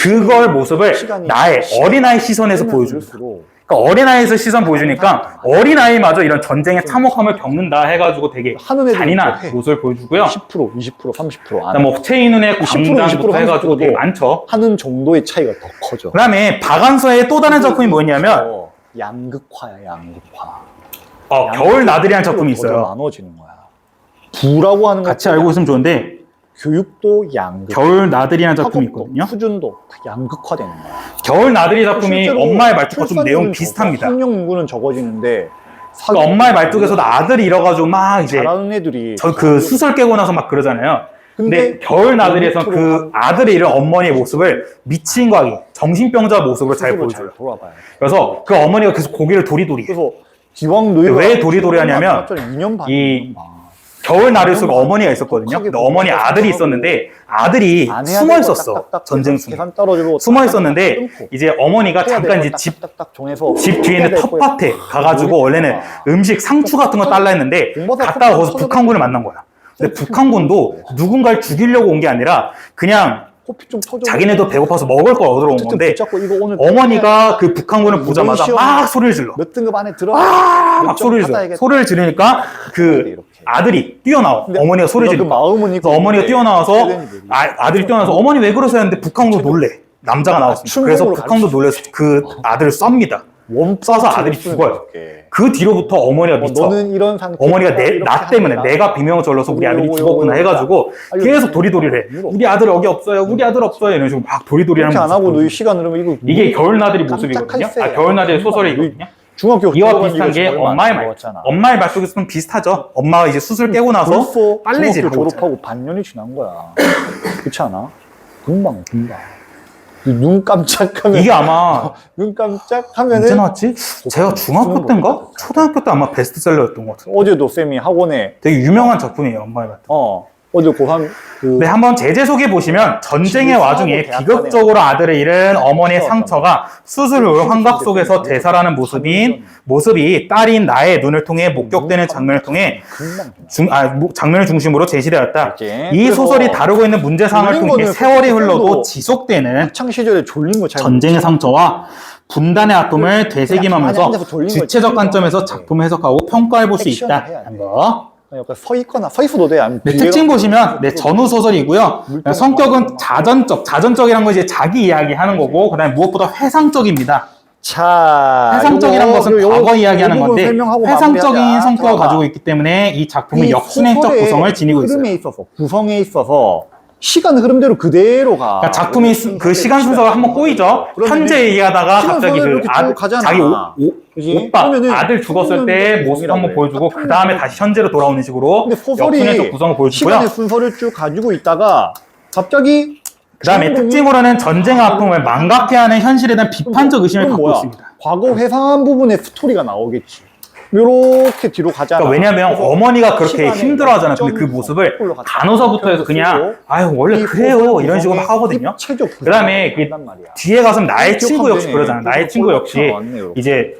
그걸 모습을 나의 어린아이 시선에서 보여줍니다. 그러니까 어린아이에서 시선 보여주니까 어린아이마저 이런 전쟁의 참혹함을 겪는다 해가지고 되게 잔인한 모습을 보여주고요. 10%, 20%, 30% 뭐 체인운의 관광부터 해가지고 되게 많죠. 하는 정도의 차이가 더 커져. 그 다음에 박완서의 또 다른 작품이 뭐냐면 양극화야, 양극화. 겨울 나들이라는 작품이 있어요. 나눠지는 거야. 부라고 하는 같이 알고 있으면 좋은데 교육도 양극화. 겨울 나들이라는 작품이 있거든요. 수준도 양극화되는 거야. 겨울 나들이 작품이 엄마의 말뚝과 좀 내용 비슷합니다. 학령 인구는 적어지는데 그러니까 엄마의 말뚝에서도 아들이 잃어가지고 막 이제 잘하는 애들이 그 수설 깨고 나서 막 그러잖아요. 근데 겨울 나들이에서는 그 아들이 잃은 어머니의 모습을 미친 과기 정신병자 모습으로 잘 보여줘요. 그래서 그 어머니가 계속 고개를 도리도리. 그래서 기왕 왜 도리도리 하냐면 이 겨울 나들이 속에 어머니가 있었거든요. 근데 어머니 아들이 있었는데 아들이 숨어 있었어. 전쟁 중에 숨어 있었는데 이제 어머니가 잠깐 이제 집 뒤에 있는 텃밭에 가가지고 원래는 음식 상추 같은 거 딸라 했는데 갔다가 거기서 북한군을 만난 거야. 근데 북한군도 누군가를 죽이려고 온 게 아니라 그냥 자기네도 배고파서 먹을 걸 얻으러 온 건데 어머니가 그 북한군을 보자마자 막 소리를 질러. 몇 등급 안에 들어? 막 소리를 질러. 소리를 지르니까 그 아들이 뛰어나와. 어머니가 소리 지르고. 어머니가 뛰어나와서 아들이 뛰어나와서 어머니 왜 그러세요? 했는데 북한군도 놀래. 남자가 나왔습니다. 그래서 북한군도 놀래서 그 아들을 쏩니다. 쏴서 아들이 죽어요. 그 뒤로부터 어머니가 미쳐. 어머니가 나 때문에 내가 비명을 절러서 우리 아들이 죽었구나 해가지고 계속 도리도리를 해. 우리 아들 여기 없어요. 우리 아들 없어요. 이런 식으로 막 도리도리 하는 모습. 이게 겨울 나들이 모습이거든요. 겨울 나들이 소설이거든요. 이와 비슷한 게 엄마의 말속에서는 비슷하죠. 엄마가 이제 수술 깨고 나서 빨래질 하고 졸업하고 반년이 지난 거야. 그렇지 않아? 금방. 눈 깜짝하면 이게 아마 눈 깜짝하면은 언제 나왔지? 제가 중학교 때인가? 초등학교 때 아마 베스트셀러였던 것 같아요. 어제도 쌤이 학원에 되게 유명한 작품이에요. 엄마의 말. 어제 고3 네, 한번 제재 소개 보시면 전쟁의 와중에 비극적으로 아들을 잃은 어머니의 상처가 수술 후 환각 속에서 되살아나는 모습이 딸인 나의 눈을 통해 목격되는 장면을 통해 장면을 중심으로 제시되었다. 이 소설이 다루고 있는 문제사항을 통해 세월이 흘러도 지속되는 학창시절에 졸린 거 전쟁의 상처와 분단의 아픔을 되새김하면서 주체적 관점에서 작품을 해석하고 평가해 볼 수 있다. 거. 서 있어도 돼. 네, 특징 보시면 전후 소설이고요. 성격은 자전적이란 건 이제 자기 이야기 하는 거고, 그다음에 무엇보다 회상적입니다. 회상적이란 것은 과거 이야기하는 건데 회상적인 성격을 가지고 있기 때문에 이 작품은 역순행적 구성을 지니고 있어요. 구성에 있어서 시간 흐름대로 그대로 가. 그러니까 작품이 그 시간 순서가 한번 꼬이죠. 현재 얘기하다가 갑자기 그 자기 오빠 아들 죽었을 때 모습 한번 보여주고 그 다음에 다시 현재로 돌아오는 식으로 역순행적 구성을 보여주고요. 시간의 순서를 쭉 가지고 있다가 갑자기 그 다음에 특징으로는 전쟁의 아픔을 망각해 하는 현실에 대한 비판적 의심을 갖고 있습니다. 과거 회상한 부분에 스토리가 나오겠지. 요렇게 뒤로 가잖아. 그러니까 왜냐면 어머니가 그렇게 힘들어 하잖아. 근데 그 모습을 간호사부터 해서 그냥 아유 원래 그래요 이런 식으로 막 하거든요. 그 다음에 뒤에 가서 나의 친구 역시 그러잖아. 나의 친구 역시 이제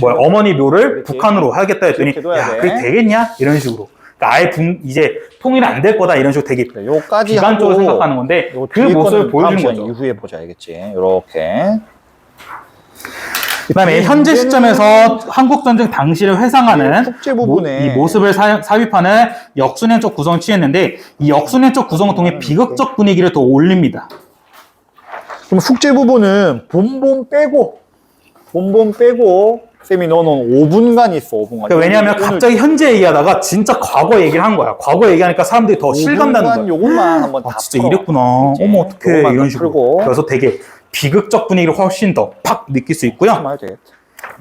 어머니 묘를 북한으로 하겠다 했더니 야 그게 되겠냐 이런 식으로. 그러니까 아예 이제 통일이 안 될 거다 이런 식으로 되게 비관적으로 생각하는 건데 그 모습을 보여주는 거죠. 이후에 보자 알겠지. 이렇게. 그 다음에 현재 시점에서 한국전쟁 당시를 회상하는 이 모습을 삽입하는 역순행적 구성을 취했는데 이 역순행적 구성을 통해 비극적 분위기를 더 올립니다. 그럼 숙제 부분은 본본 빼고 쌤이 넣어놓은 5분간 있어. 5분간. 그러니까 왜냐하면 갑자기 현재 얘기하다가 진짜 과거 얘기를 한 거야. 과거 얘기하니까 사람들이 더 실감나는 거야. 요것만 한번 다 진짜 이랬구나. 그치? 어머 어떡해 이런 식으로. 그래서 되게 비극적 분위기를 훨씬 더 팍 느낄 수 있고요.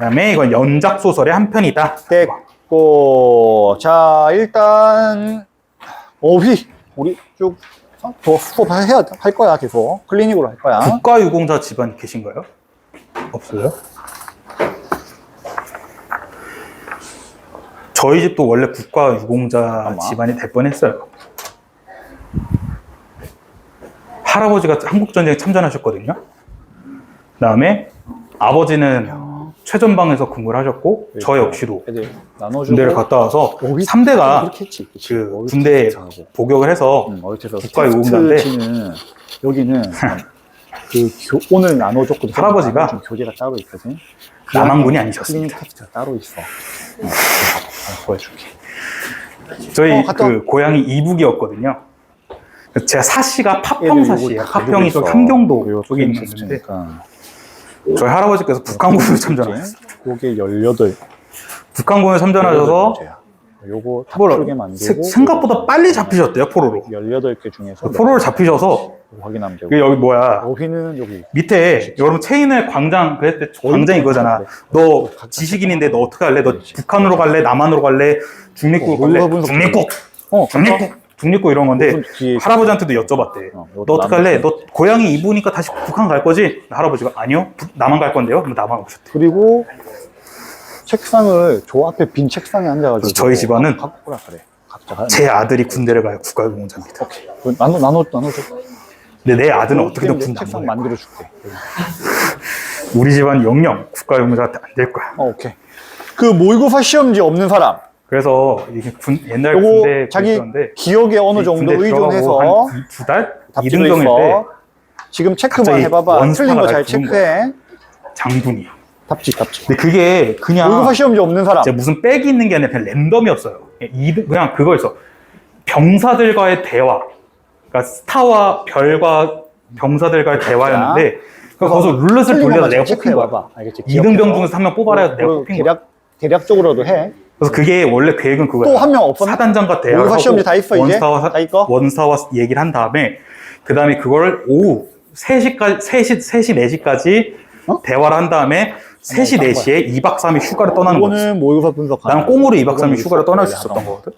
그다음에 이건 연작 소설의 한 편이다. 됐고, 자, 일단, 어휘. 우리 쭉, 더 수업 할 거야, 계속. 클리닉으로 할 거야. 국가유공자 집안이 계신가요? 없어요? 저희 집도 원래 국가유공자 집안이 될 뻔했어요. 할아버지가 한국전쟁에 참전하셨거든요. 그다음에 아버지는 최전방에서 근무를 하셨고 저 역시도 군대를 갔다 와서 3대가 그 군대에 복역을 해서 국가유공자인데 여기는 오늘 나눠줬거든. 할아버지가 교재가 따로 있거든. 남한군이 아니셨습니다. 텍스트가 따로 있어. 보여줄게. 저희 그 고향이 이북이었거든요. 제가 사시가 파평사시예요. 파평이 또 함경도 쪽에 있는데 저희 할아버지께서 북한군에 참전하셨어요. 요게 18. 북한군에 참전하셔서 요거 탑쪽에 만들고 생각보다 빨리 잡히셨대요, 포로로. 18개 중에서 포로를 잡히셔서 확인하면 되고. 여기 뭐야? 어휘는 여기 밑에 여러분 체인의 광장 그랬을 때 광장이 이거잖아. 너 지식인인데 너 어떻게 할래? 너 북한으로 갈래? 남한으로 갈래? 중립국 갈래? 중립국. 중립국 이런 건데 할아버지한테도 여쭤봤대. 너 어떻게 할래? 너 고향이 이부니까 다시 북한 갈 거지? 할아버지가 아니요. 남한 갈 건데요. 그럼 남한 오셨대. 그리고 책상을 저 앞에 빈 책상에 앉아가지고 저희 집안은 갖고 오라 그래. 각자 제 아들이 군대를 가요. 국가유공자입니다. 오케이. 나눠줘. 근데 내 아들은 어떻게든 군 책상 안 만들어 줄게. 우리 집안 영영 국가유공자 안 될 거야. 오케이. 그 모의고사 시험지 없는 사람. 그래서 이게 옛날 요거 군대 자기 그랬었는데 기억에 어느 정도 의존해서 두 달? 답지도 2등병일 있어. 때 지금 체크만 갑자기 해봐봐. 틀린 거 원스타가 잘 부른 체크해. 장군이. 답지. 근데 그게 그냥 모의고사 시험지 없는 사람. 진짜 무슨 백이 있는 게 아니라 그냥 랜덤이었어요. 그냥 그거였어. 병사들과의 대화. 그러니까 스타와 별과 병사들과의 대화였는데 거기서 룰렛을 돌려서 내가 뽑힌 거야. 알겠지? 2등병 중에서 한 명 뽑아라 해서 내가 뽑힌 거야. 대략적으로도 해. 그래서 그게 원래 계획은 그거야. 또 한 명 없었나? 사단장과 대화를 모의고사 시험지 다 있어, 이제? 다 있고? 원사와 얘기를 한 다음에 그 다음에 그걸 오후 3시까지 4시까지 대화를 한 다음에 3시, 4시에 2박 3일 휴가를 떠나는 거지. 이거는 모의고사 분석. 나는 꽁으로 2박 3일 휴가를 떠날 수 있었던 거거든.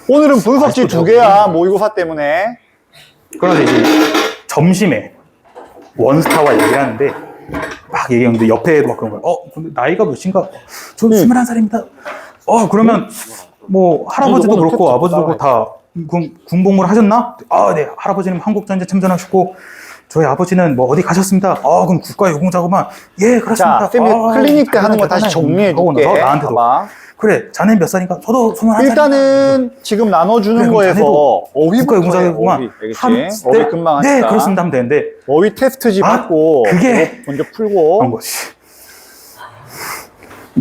오늘은 분석지 2개야, 모의고사 때문에. 그래서 이제 점심에 원스타와 얘기를 하는데 막 얘기하는데 옆에도 막 그런 거야. 근데 나이가 몇인가? 저 21살입니다. 그러면 뭐 할아버지도 그렇고 아버지도 그렇고 다 군복무를 하셨나? 네. 할아버지는 한국전쟁 참전하셨고 저희 아버지는 뭐 어디 가셨습니다. 그럼 국가유공자구만. 예, 그렇습니다. 자, 쌤이 클리닉 때 하는 거 다시 정리해 줄게. 나한테도. 봐봐. 그래, 자네는 몇 살인가? 저도 21살. 일단은 지금 나눠주는 거에서 어휘부터 국가유공자구만. 어휘 금방 하시다. 네, 그렇습니다 하면 되는데 어휘 테스트지 받고 그게 먼저 풀고 그런 거지.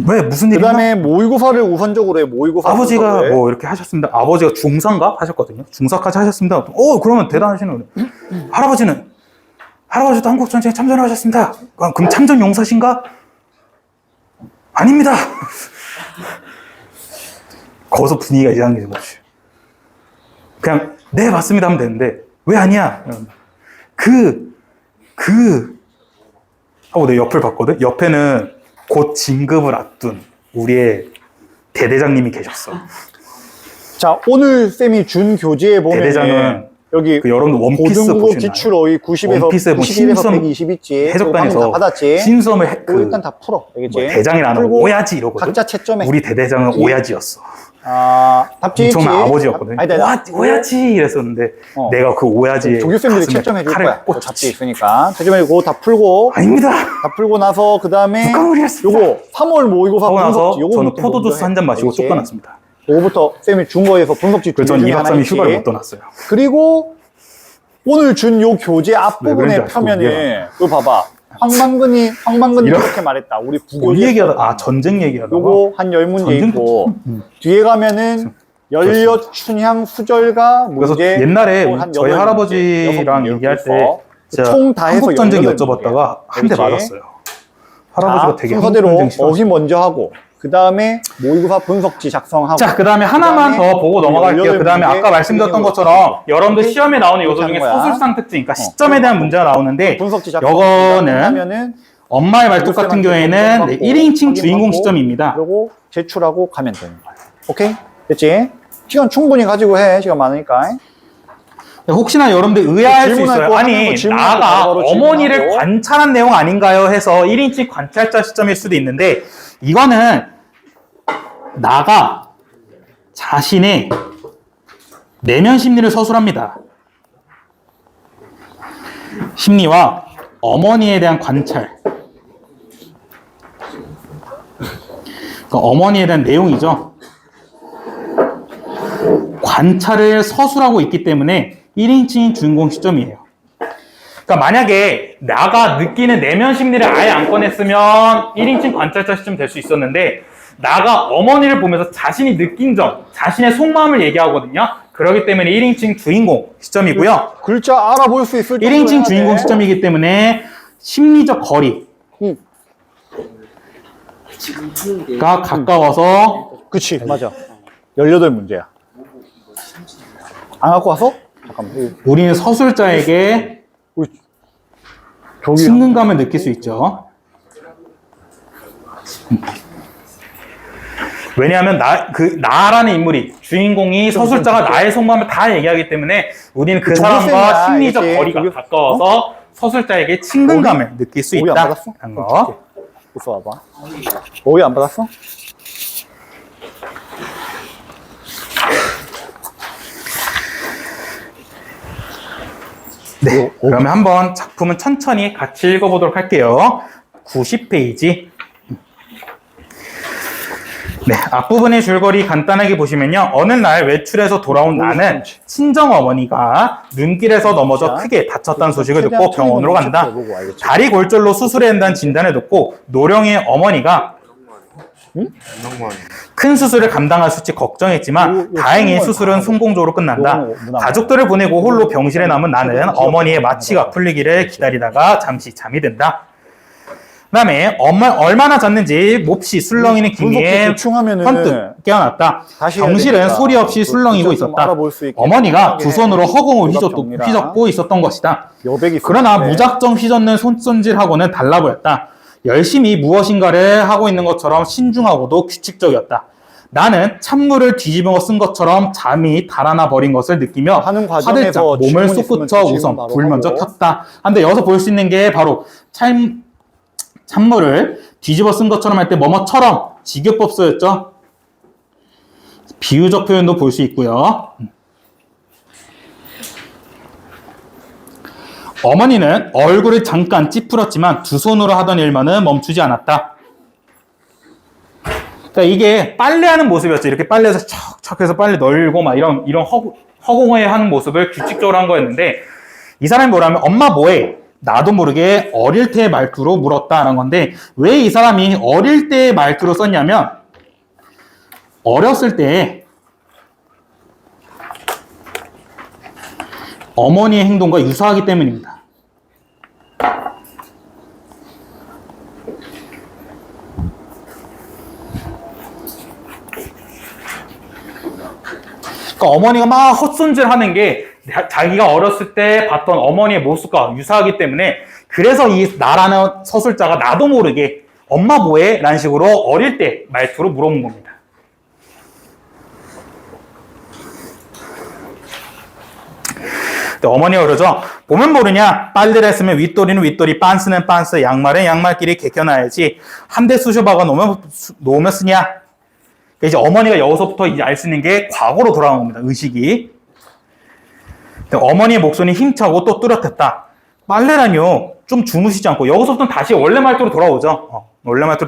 왜 무슨 일이냐? 그다음에 모의고사를 우선적으로 해. 모의고사 아버지가 뭐 이렇게 하셨습니다. 아버지가 중사인가 하셨거든요. 중사까지 하셨습니다. 그러면 대단하시는 거예요. 할아버지도 한국전쟁에 참전하셨습니다. 그럼 참전 용사신가? 아닙니다. 거기서 분위기가 이상해진 거지. 그냥 네 맞습니다 하면 되는데 왜 아니야? 하고 내 옆을 봤거든. 옆에는 곧 진급을 앞둔 우리의 대대장님이 계셨어. 자, 오늘 쌤이 준 교재에 보면 대대장은 여기 여러분들 원피스 고등부 보시나요? 기출어휘 90에서 원피스에 91에서 120 있지. 해적단에서 받았지. 신수험을 일단 다 풀어. 알겠지? 대장이라는 오야지 이러거든. 각자 채점해. 우리 대대장은 오야지였어. 답지 있지. 정말 아버지였거든. 오야지 이랬었는데 내가 그 오야지에 조교쌤들이 채점해 줄 거야. 답지 있으니까. 채점해주고 다 풀고. 아닙니다. 다 풀고 나서 그 다음에 북한물이었습니다. 요거 3월 모의고사 하고 나서 분석지. 저는 포도주스 한 잔 마시고 쫓겨났습니다. 요거부터 쌤이 준 거에서 분석지 그래서 전 2박 3일 휴가를 못 떠났어요. 그리고 오늘 준 요 교재 앞부분에 그런지 펴면은 그거 봐봐. 황만근이 이렇게 말했다. 우리 우리 얘기하다 전쟁 얘기하다가 요거 한 10문제 있고 뒤에 가면은 연료 춘향 수절가 그래서 문제 옛날에 저희 할아버지랑 얘기할 때 총 다 해서 한국전쟁 여쭤봤다가 한 대 맞았어요. 할아버지가 되게 순서대로 한국전쟁 싫어하시고. 어휘 먼저 하고 그 다음에 모의고사 분석지 작성하고 자, 그 다음에 하나만 더 보고 넘어갈게요. 그 다음에 아까 말씀드렸던 것처럼 여러분들 시험에 나오는 요소 중에 거야. 서술상 특징, 그러니까 시점에 대한 문제가 나오는데 분석지 요거는 하면은 엄마의 말뚝 같은 경우에는 네, 1인칭 주인공 시점입니다. 그리고 제출하고 가면 되는 거야. 오케이? 됐지? 시간 충분히 가지고 해. 시간 많으니까. 혹시나 여러분들 의아할 수 질문할 있어요. 거 아니, 하면 질문할 거 나가 바로 어머니를 질문하고. 관찰한 내용 아닌가요? 해서 1인칭 관찰자 시점일 수도 있는데, 이거는 나가 자신의 내면 심리를 서술합니다. 심리와 어머니에 대한 관찰. 그러니까 어머니에 대한 내용이죠. 관찰을 서술하고 있기 때문에 1인칭 주인공 시점이에요. 그러니까 만약에 나가 느끼는 내면 심리를 아예 안 꺼냈으면 1인칭 관찰자 시점 될 수 있었는데, 나가 어머니를 보면서 자신이 느낀 점, 자신의 속마음을 얘기하거든요. 그렇기 때문에 1인칭 주인공 시점이고요. 글자 알아볼 수 있을 1인칭 주인공 시점이기 때문에 심리적 거리가 가까워서 그치, 맞아. 18문제야. 안 갖고 와서? 잠깐만. 우리는 서술자에게 저기 친근감을 느낄 수 있죠. 왜냐하면 나라는 인물이, 주인공이 서술자가 나의 속마음을 다 얘기하기 때문에 우리는 그 사람과 조교쌤이야, 심리적 이게. 거리가 가까워서 서술자에게 친근감을 느낄 수 오이 안 있다. 받았어? 하는 거. 있어 와봐. 오이 안 받았어? 네, 그러면 한번 작품은 천천히 같이 읽어보도록 할게요. 90페이지. 네, 앞부분의 줄거리 간단하게 보시면요. 어느 날 외출해서 돌아온 나는 친정어머니가 눈길에서 넘어져 크게 다쳤다는 소식을 듣고 병원으로 간다. 다리 골절로 수술해야 한다는 진단을 듣고 노령의 어머니가 큰 수술을 감당할 수 있을지 걱정했지만 다행히 수술은 성공적으로 끝난다. 가족들을 보내고 홀로 병실에 남은 나는 어머니의 마취가 풀리기를 기다리다가 잠시 잠이 든다. 그 다음에 얼마나 잤는지 몹시 술렁이는 기미에 번뜩 깨어났다. 병실은 소리 없이 술렁이고 있었다. 어머니가 두 손으로 허공을 휘젓고 있었던 것이다. 그러나 무작정 휘젓는 손손질하고는 달라 보였다. 열심히 무엇인가를 하고 있는 것처럼 신중하고도 규칙적이었다. 나는 찬물을 뒤집어 쓴 것처럼 잠이 달아나 버린 것을 느끼며 화들짝 몸을 쏙붙여 우선 불 먼저 켰다. 근데 여기서 볼 수 있는 게 바로 찬물을 뒤집어 쓴 것처럼 할 때 뭐뭐처럼 직유법 쓰였죠. 비유적 표현도 볼 수 있고요. 어머니는 얼굴을 잠깐 찌푸렸지만 두 손으로 하던 일만은 멈추지 않았다. 그러니까 이게 빨래하는 모습이었죠. 이렇게 빨래에서 척척 해서 빨래 널고 막 이런 허공에 하는 모습을 규칙적으로 한 거였는데, 이 사람이 뭐라면 엄마 뭐해? 나도 모르게 어릴 때의 말투로 물었다라는 건데, 왜 이 사람이 어릴 때의 말투로 썼냐면 어렸을 때 어머니의 행동과 유사하기 때문입니다. 그러니까 어머니가 막 헛손질 하는 게 자기가 어렸을 때 봤던 어머니의 모습과 유사하기 때문에, 그래서 이 나라는 서술자가 나도 모르게 엄마 뭐해? 라는 식으로 어릴 때 말투로 물어본 겁니다. 어머니가 그러죠. 보면 모르냐? 빨래를 했으면 윗도리는 윗도리, 빤스는 빤스, 양말은 양말끼리 개켜놔야지. 한 대 쑤셔박아 놓으면 쓰냐? 이제 어머니가 여기서부터 이제 알 수 있는 게 과거로 돌아간 겁니다. 의식이. 어머니의 목소리는 힘차고 또 뚜렷했다. 빨래라뇨. 좀 주무시지 않고. 여기서부터는 다시 원래 말투로 돌아오죠. 원래 말투로